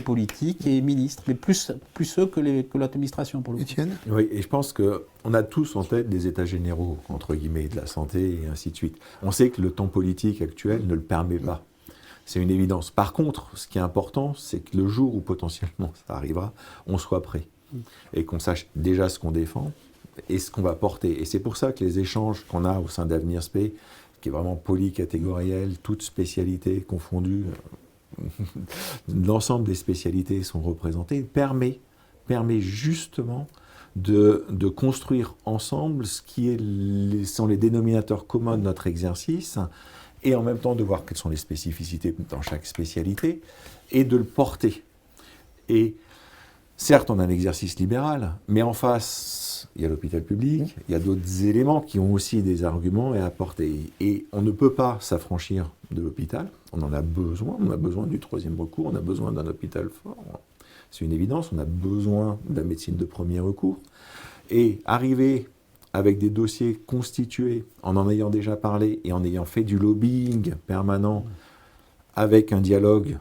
politiques et ministres, mais plus ceux que l'administration pour le coup. Étienne ? Oui, et je pense qu'on a tous en tête des états généraux, entre guillemets, de la santé et ainsi de suite. On sait que le temps politique actuel ne le permet pas. C'est une évidence. Par contre, ce qui est important, c'est que le jour où potentiellement ça arrivera, on soit prêt. Et qu'on sache déjà ce qu'on défend et ce qu'on va porter. Et c'est pour ça que les échanges qu'on a au sein d'Avenir SP, qui est vraiment polycatégoriel, toutes spécialités confondues, l'ensemble des spécialités sont représentées, permet justement de construire ensemble ce qui sont les dénominateurs communs de notre exercice, et en même temps de voir quelles sont les spécificités dans chaque spécialité, et de le porter. Et certes, on a un exercice libéral, mais en face, il y a l'hôpital public, il y a d'autres éléments qui ont aussi des arguments à apporter. Et on ne peut pas s'affranchir de l'hôpital, on en a besoin du troisième recours, on a besoin d'un hôpital fort. C'est une évidence, on a besoin de la médecine de premier recours. Et arriver avec des dossiers constitués, en ayant déjà parlé et en ayant fait du lobbying permanent, avec un dialogue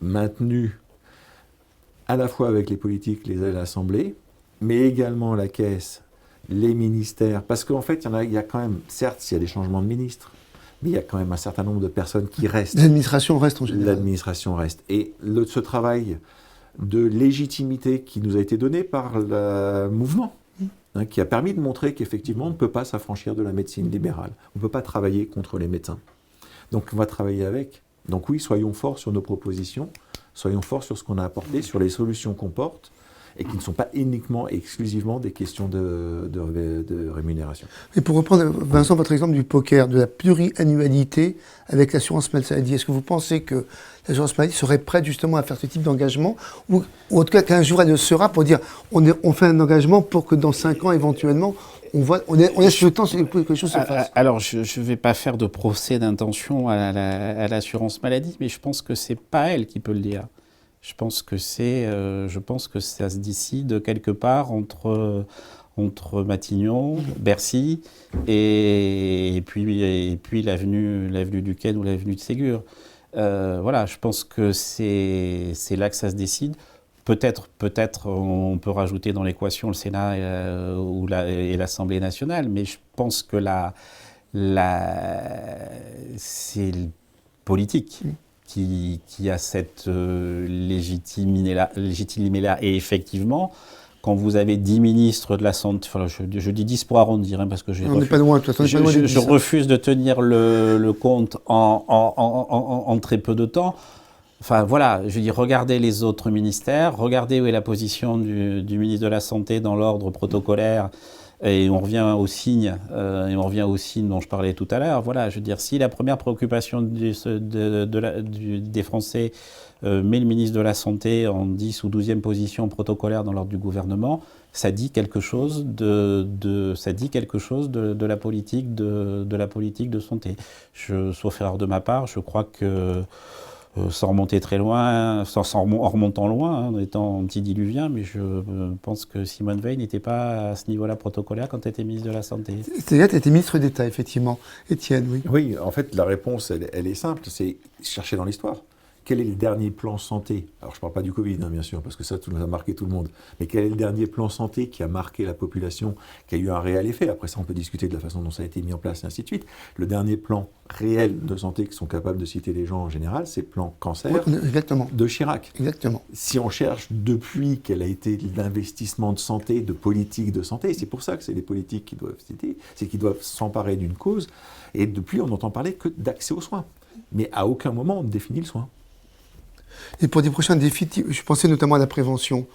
maintenu, à la fois avec les politiques, l'Assemblée, mais également la Caisse, les ministères, parce qu'en fait, il y a quand même, certes, il y a des changements de ministres, mais il y a quand même un certain nombre de personnes qui restent. L'administration reste en général. L'administration reste. Et ce travail de légitimité qui nous a été donné par le mouvement, qui a permis de montrer qu'effectivement, on ne peut pas s'affranchir de la médecine libérale. On ne peut pas travailler contre les médecins. Donc, on va travailler avec. Donc oui, soyons forts sur nos propositions, soyons forts sur ce qu'on a apporté, sur les solutions qu'on porte, et qui ne sont pas uniquement et exclusivement des questions de rémunération. Et pour reprendre, Vincent, votre exemple du poker, de la pluriannualité avec l'assurance maladie, est-ce que vous pensez que l'assurance maladie serait prête justement à faire ce type d'engagement, ou en tout cas qu'un jour elle le sera pour dire on fait un engagement pour que dans 5 ans éventuellement on laisse le temps que les choses se fassent. Alors, je ne vais pas faire de procès d'intention à l'assurance maladie, mais je pense que ce n'est pas elle qui peut le dire. Je pense que ça se décide quelque part entre Matignon, Bercy et puis l'avenue du Quai ou l'avenue de Ségur. Voilà, je pense que c'est là que ça se décide. Peut-être on peut rajouter dans l'équation le Sénat et l'Assemblée nationale, mais je pense que c'est le politique qui a cette légitimité-là. Et effectivement, quand vous avez 10 ministres de la Santé, enfin, je dis 10 pour arrondir, parce que on n'est pas loin, de toute façon, je refuse de tenir le compte en très peu de temps. Enfin voilà, je dis, regardez les autres ministères, regardez où est la position du ministre de la Santé dans l'ordre protocolaire, et on revient aux signes, dont je parlais tout à l'heure. Voilà, je veux dire, si la première préoccupation des Français met le ministre de la Santé en 10 ou 12e position protocolaire dans l'ordre du gouvernement, ça dit quelque chose de la politique de santé. Sauf erreur de ma part, je crois que sans remonter très loin, en remontant loin, en étant antidiluvien, mais je pense que Simone Veil n'était pas à ce niveau-là protocolaire quand elle était ministre de la Santé. C'est-à-dire tu étais ministre d'État, effectivement. Étienne, oui. Oui, en fait, la réponse, elle est simple, c'est chercher dans l'histoire. Quel est le dernier plan santé? Alors, je ne parle pas du Covid, bien sûr, parce que ça a marqué tout le monde. Mais quel est le dernier plan santé qui a marqué la population, qui a eu un réel effet? Après ça, on peut discuter de la façon dont ça a été mis en place, et ainsi de suite. Le dernier plan réel de santé qui sont capables de citer les gens en général, c'est le plan cancer de Chirac. Exactement. Si on cherche depuis quel a été l'investissement de santé, de politique de santé, c'est pour ça que c'est les politiques qui doivent citer, c'est qu'ils doivent s'emparer d'une cause. Et depuis, on n'entend parler que d'accès aux soins. Mais à aucun moment, on ne définit le soin. Et pour des prochains défis, je pensais notamment à la prévention,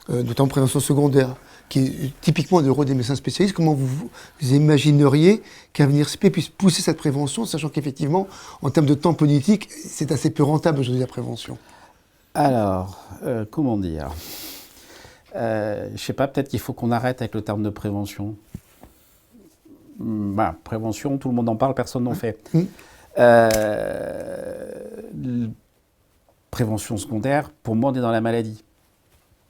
notamment prévention secondaire, qui est typiquement le rôle des médecins spécialistes. Comment vous imagineriez qu'Avenir SP puisse pousser cette prévention, sachant qu'effectivement, en termes de temps politique, c'est assez peu rentable aujourd'hui la prévention? Alors, comment dire, je ne sais pas, peut-être qu'il faut qu'on arrête avec le terme de prévention. Prévention, tout le monde en parle, personne n'en fait. Prévention secondaire, pour moi, on est dans la maladie.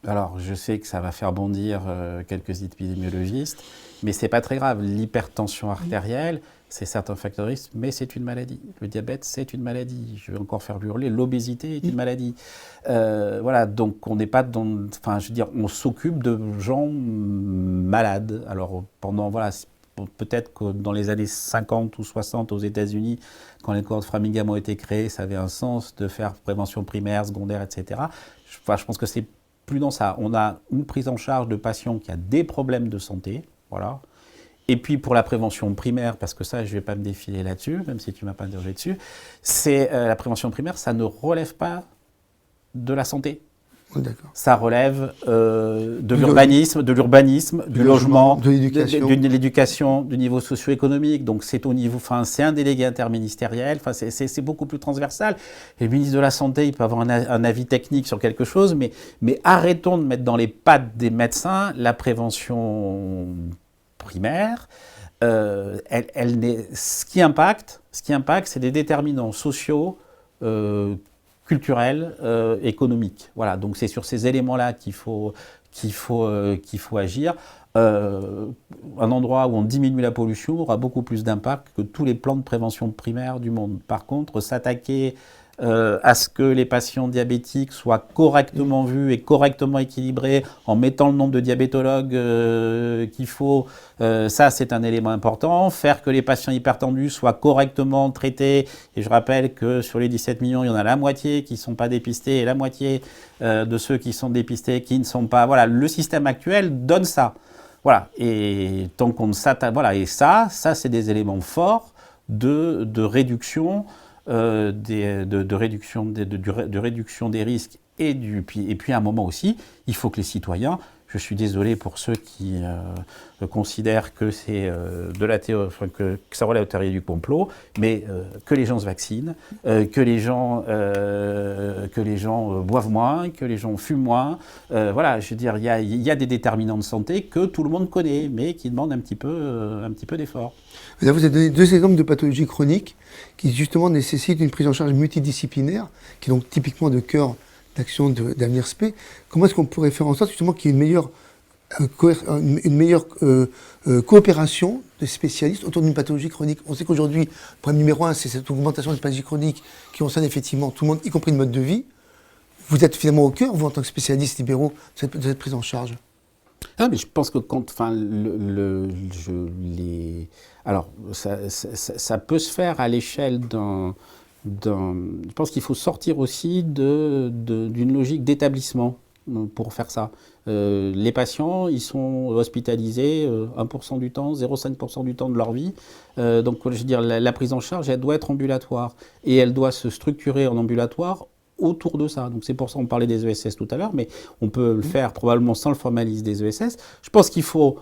Alors, je sais que ça va faire bondir quelques épidémiologistes, mais c'est pas très grave. L'hypertension artérielle, c'est certes un facteur de risque, mais c'est une maladie. Le diabète, c'est une maladie. Je vais encore faire hurler, l'obésité est une maladie. Voilà, donc on n'est pas dans... Enfin, je veux dire, on s'occupe de gens malades. Alors, pendant... Voilà, peut-être que dans les années 50 ou 60 aux États-Unis, quand les cohortes Framingham ont été créées, ça avait un sens de faire prévention primaire, secondaire, etc. Enfin, je pense que c'est plus dans ça. On a une prise en charge de patients qui a des problèmes de santé, voilà. Et puis pour la prévention primaire, parce que ça, je ne vais pas me défiler là-dessus, même si tu ne m'as pas interrogé dessus, c'est la prévention primaire, ça ne relève pas de la santé. D'accord. Ça relève de l'urbanisme, du logement, de l'éducation, de l'éducation, du niveau socio-économique. Donc c'est au niveau, enfin c'est un délégué interministériel. Enfin c'est beaucoup plus transversal. Et le ministre de la Santé, il peut avoir un avis technique sur quelque chose, mais arrêtons de mettre dans les pattes des médecins la prévention primaire. Ce qui impacte, c'est des déterminants sociaux. Culturel, économique. Voilà, donc c'est sur ces éléments-là qu'il faut agir. Un endroit où on diminue la pollution aura beaucoup plus d'impact que tous les plans de prévention primaire du monde. Par contre, s'attaquer à ce que les patients diabétiques soient correctement vus et correctement équilibrés en mettant le nombre de diabétologues qu'il faut, ça c'est un élément important. Faire que les patients hypertendus soient correctement traités, et je rappelle que sur les 17 millions, il y en a la moitié qui ne sont pas dépistés et la moitié de ceux qui sont dépistés qui ne sont pas... Voilà, le système actuel donne ça. Voilà, et tant qu'on ne s'attaque... Voilà, et ça c'est des éléments forts de réduction de réduction des risques et puis à un moment aussi, il faut que les citoyens, je suis désolé pour ceux qui considèrent que c'est de la théorie, enfin, que ça relève de la théorie du complot, mais que les gens se vaccinent, que les gens boivent moins, que les gens fument moins. Voilà, je veux dire, il y a des déterminants de santé que tout le monde connaît, mais qui demandent un petit peu d'effort. Là, vous avez donné 2 exemples de pathologies chroniques qui justement nécessitent une prise en charge multidisciplinaire, qui est donc typiquement de cœur d'action d'Avenir SP. Comment est-ce qu'on pourrait faire en sorte justement qu'il y ait une meilleure coopération de spécialistes autour d'une pathologie chronique? On sait qu'aujourd'hui, le problème numéro 1, c'est cette augmentation des pathologies chroniques qui concerne effectivement tout le monde, y compris le mode de vie. Vous êtes finalement au cœur, vous, en tant que spécialistes libéraux, de cette prise en charge. Ah, mais je pense que quand, enfin, alors, ça peut se faire à l'échelle je pense qu'il faut sortir aussi d'une logique d'établissement pour faire ça. Les patients, ils sont hospitalisés 1% du temps, 0,5% du temps de leur vie. Donc, je veux dire, la prise en charge, elle doit être ambulatoire. Et elle doit se structurer en ambulatoire autour de ça. Donc c'est pour ça qu'on parlait des ESS tout à l'heure, mais on peut le faire probablement sans le formalisme des ESS. Je pense qu'il faut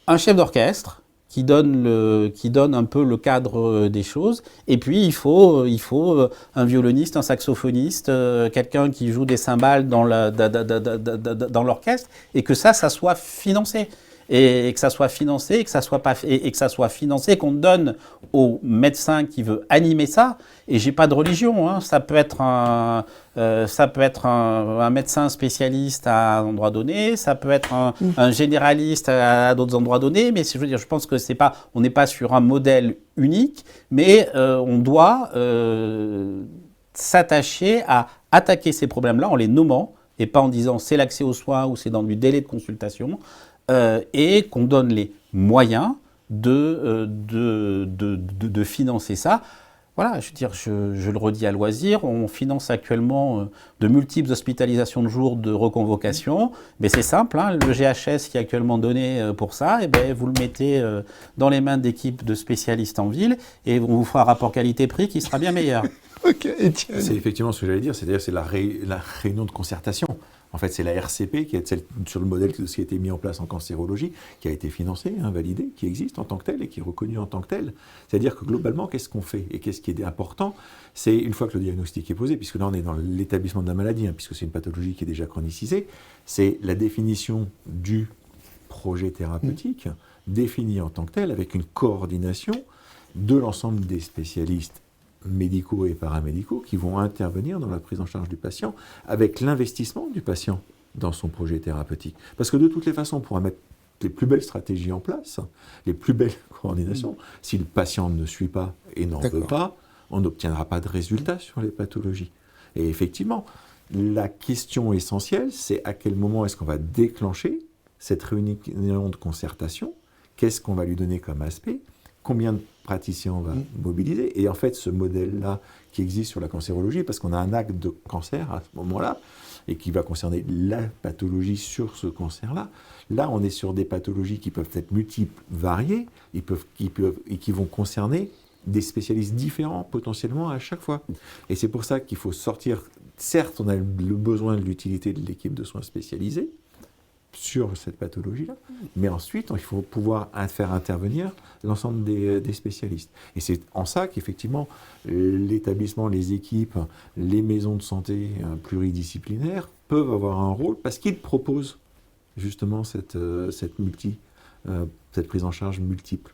un chef d'orchestre qui donne un peu le cadre des choses, et puis il faut un violoniste, un saxophoniste, quelqu'un qui joue des cymbales dans l'orchestre, et que ça soit financé. Et que ça soit financé, et que ça soit financé, qu'on donne au médecin qui veut animer ça. Et j'ai pas de religion, hein. Ça peut être un médecin spécialiste à un endroit donné, ça peut être un généraliste à d'autres endroits donnés. Mais je veux dire, je pense que on n'est pas sur un modèle unique, mais on doit s'attacher à attaquer ces problèmes-là en les nommant, et pas en disant c'est l'accès aux soins ou c'est dans du délai de consultation. Et qu'on donne les moyens de financer ça. Voilà, je veux dire, je le redis à loisir, on finance actuellement de multiples hospitalisations de jour de reconvocation, mais c'est simple, hein, le GHS qui est actuellement donné pour ça, et ben, vous le mettez dans les mains d'équipes de spécialistes en ville, et on vous fera un rapport qualité-prix qui sera bien meilleur. Ok, Étienne. C'est effectivement ce que j'allais dire, c'est-à-dire c'est la réunion de concertation. En fait, c'est la RCP qui est celle sur le modèle de ce qui a été mis en place en cancérologie, qui a été financée, validée, qui existe en tant que telle et qui est reconnue en tant que telle. C'est-à-dire que globalement, qu'est-ce qu'on fait? Et qu'est-ce qui est important? C'est une fois que le diagnostic est posé, puisque là on est dans l'établissement de la maladie, puisque c'est une pathologie qui est déjà chronicisée, c'est la définition du projet thérapeutique, défini en tant que tel, avec une coordination de l'ensemble des spécialistes médicaux et paramédicaux qui vont intervenir dans la prise en charge du patient avec l'investissement du patient dans son projet thérapeutique. Parce que de toutes les façons, on pourra mettre les plus belles stratégies en place, les plus belles coordinations. Si le patient ne suit pas et n'en veut pas, on n'obtiendra pas de résultats sur les pathologies. Et effectivement, la question essentielle, c'est à quel moment est-ce qu'on va déclencher cette réunion de concertation, qu'est-ce qu'on va lui donner comme aspect, combien de praticiens on va mobiliser. Et en fait, ce modèle-là qui existe sur la cancérologie, parce qu'on a un acte de cancer à ce moment-là, et qui va concerner la pathologie sur ce cancer-là, là, on est sur des pathologies qui peuvent être multiples, variées, et qui vont concerner des spécialistes différents potentiellement à chaque fois. Et c'est pour ça qu'il faut sortir, certes, on a le besoin de l'utilité de l'équipe de soins spécialisés, sur cette pathologie-là, mais ensuite, il faut pouvoir faire intervenir l'ensemble des spécialistes. Et c'est en ça qu'effectivement, l'établissement, les équipes, les maisons de santé pluridisciplinaires peuvent avoir un rôle parce qu'ils proposent justement cette prise en charge multiple.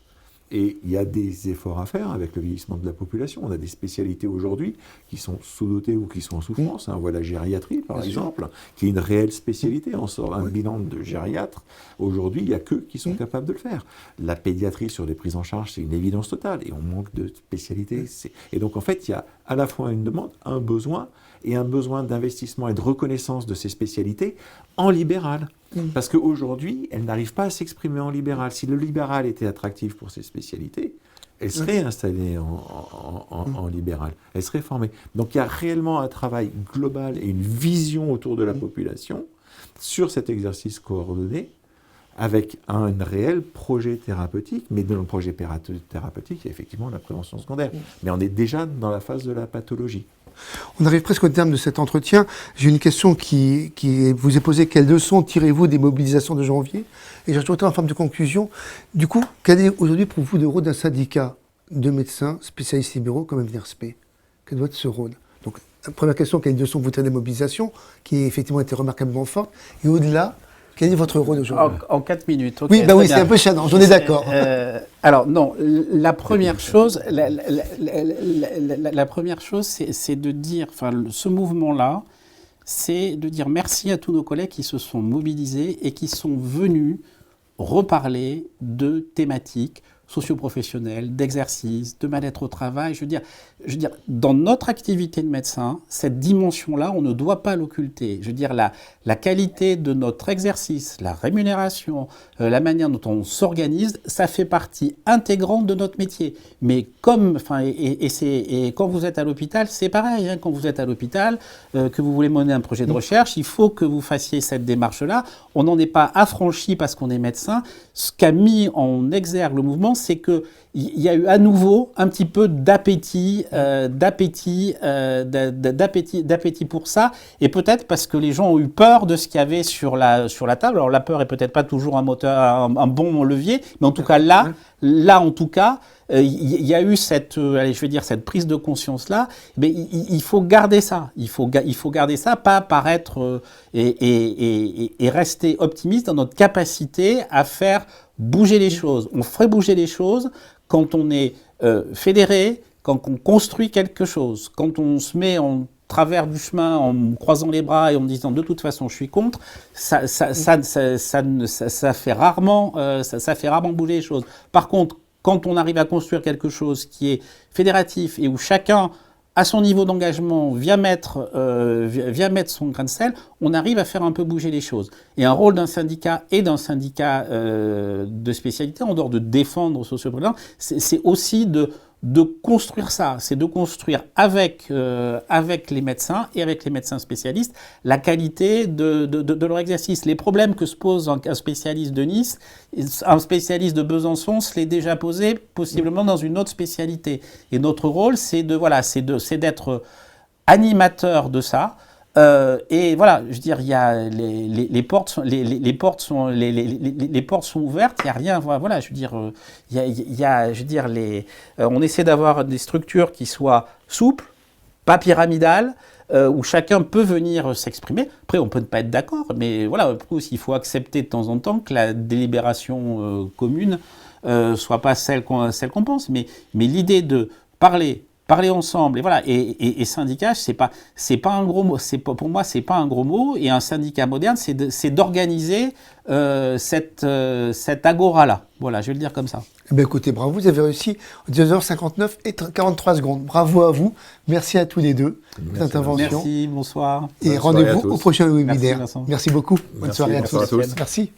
Et il y a des efforts à faire avec le vieillissement de la population. On a des spécialités aujourd'hui qui sont sous-dotées ou qui sont en souffrance. On voit la gériatrie, par exemple, qui est une réelle spécialité. On sort un bilan de gériatre. Aujourd'hui, il n'y a qu'eux qui sont capables de le faire. La pédiatrie sur les prises en charge, c'est une évidence totale. Et on manque de spécialités. Et donc, en fait, il y a à la fois une demande, un besoin d'investissement et de reconnaissance de ces spécialités en libéral. Parce qu'aujourd'hui, elles n'arrivent pas à s'exprimer en libéral. Si le libéral était attractif pour ces spécialités, elles seraient installées en libéral. Elles seraient formées. Donc il y a réellement un travail global et une vision autour de la population sur cet exercice coordonné avec un réel projet thérapeutique. Mais dans le projet thérapeutique, il y a effectivement la prévention secondaire. Mais on est déjà dans la phase de la pathologie. On arrive presque au terme de cet entretien. J'ai une question qui vous est posée. Quelles leçons tirez-vous des mobilisations de janvier? Et j'ajouterai en forme de conclusion. Du coup, quel est aujourd'hui pour vous le rôle d'un syndicat de médecins spécialistes libéraux comme MNRSP? Quel doit être ce rôle? Donc, la première question, quelle leçon vous tirez des mobilisations, qui a effectivement été remarquablement forte? Et au-delà, quel est votre rôle aujourd'hui? En 4 minutes. Okay, oui, c'est un peu chalant, j'en ai d'accord. Alors non, la première chose, la première chose, c'est de dire, enfin, ce mouvement-là, c'est de dire merci à tous nos collègues qui se sont mobilisés et qui sont venus reparler de thématiques socio-professionnelles, d'exercices, de mal-être au travail. Je veux dire, dans notre activité de médecin, cette dimension-là, on ne doit pas l'occulter. Je veux dire, la qualité de notre exercice, la rémunération, la manière dont on s'organise, ça fait partie intégrante de notre métier. Mais comme, enfin, et quand vous êtes à l'hôpital, c'est pareil. Hein, quand vous êtes à l'hôpital, que vous voulez mener un projet de recherche, il faut que vous fassiez cette démarche-là. On n'en est pas affranchi parce qu'on est médecin. Ce qu'a mis en exergue le mouvement, c'est qu'il y a eu à nouveau un petit peu d'appétit pour ça, et peut-être parce que les gens ont eu peur de ce qu'il y avait sur la table. Alors la peur est peut-être pas toujours un bon levier, mais en tout cas là en tout cas, il y a eu cette prise de conscience-là. Mais il faut garder ça. Il faut garder ça, pas paraître et rester optimiste dans notre capacité à faire bouger les choses. On ferait bouger les choses quand on est fédéré, quand on construit quelque chose, quand on se met en travers du chemin en croisant les bras et en disant de toute façon je suis contre, ça fait rarement bouger les choses. Par contre, quand on arrive à construire quelque chose qui est fédératif et où chacun à son niveau d'engagement vient mettre son grain de sel, on arrive à faire un peu bouger les choses. Et un rôle d'un syndicat et d'un syndicat de spécialité, en dehors de défendre sociopreneurs, c'est aussi de construire ça, c'est de construire avec les médecins et avec les médecins spécialistes la qualité de leur exercice. Les problèmes que se pose un spécialiste de Nice, un spécialiste de Besançon se l'est déjà posé possiblement dans une autre spécialité. Et notre rôle, c'est d'être animateur de ça. Et voilà, je veux dire, il y a les portes sont ouvertes. Il y a rien, voilà, je veux dire, on essaie d'avoir des structures qui soient souples, pas pyramidales, où chacun peut venir s'exprimer. Après, on peut ne pas être d'accord, mais voilà, après aussi, il faut accepter de temps en temps que la délibération commune soit pas celle qu'on pense, mais l'idée de parler parler ensemble. Et voilà. Et syndicage, c'est pas un gros mot. Pour moi, c'est pas un gros mot. Et un syndicat moderne, c'est d'organiser cette agora-là. Voilà, je vais le dire comme ça. Eh bien, écoutez, bravo, vous avez réussi 2h59 et 43 secondes. Bravo à vous. Merci à tous les deux pour cette intervention. Merci, bonsoir. Et Bonne soirée à rendez-vous tous. au prochain webinaire. Vincent. Merci beaucoup. Bonne Merci, soirée à bonsoir tous. à tous. Merci.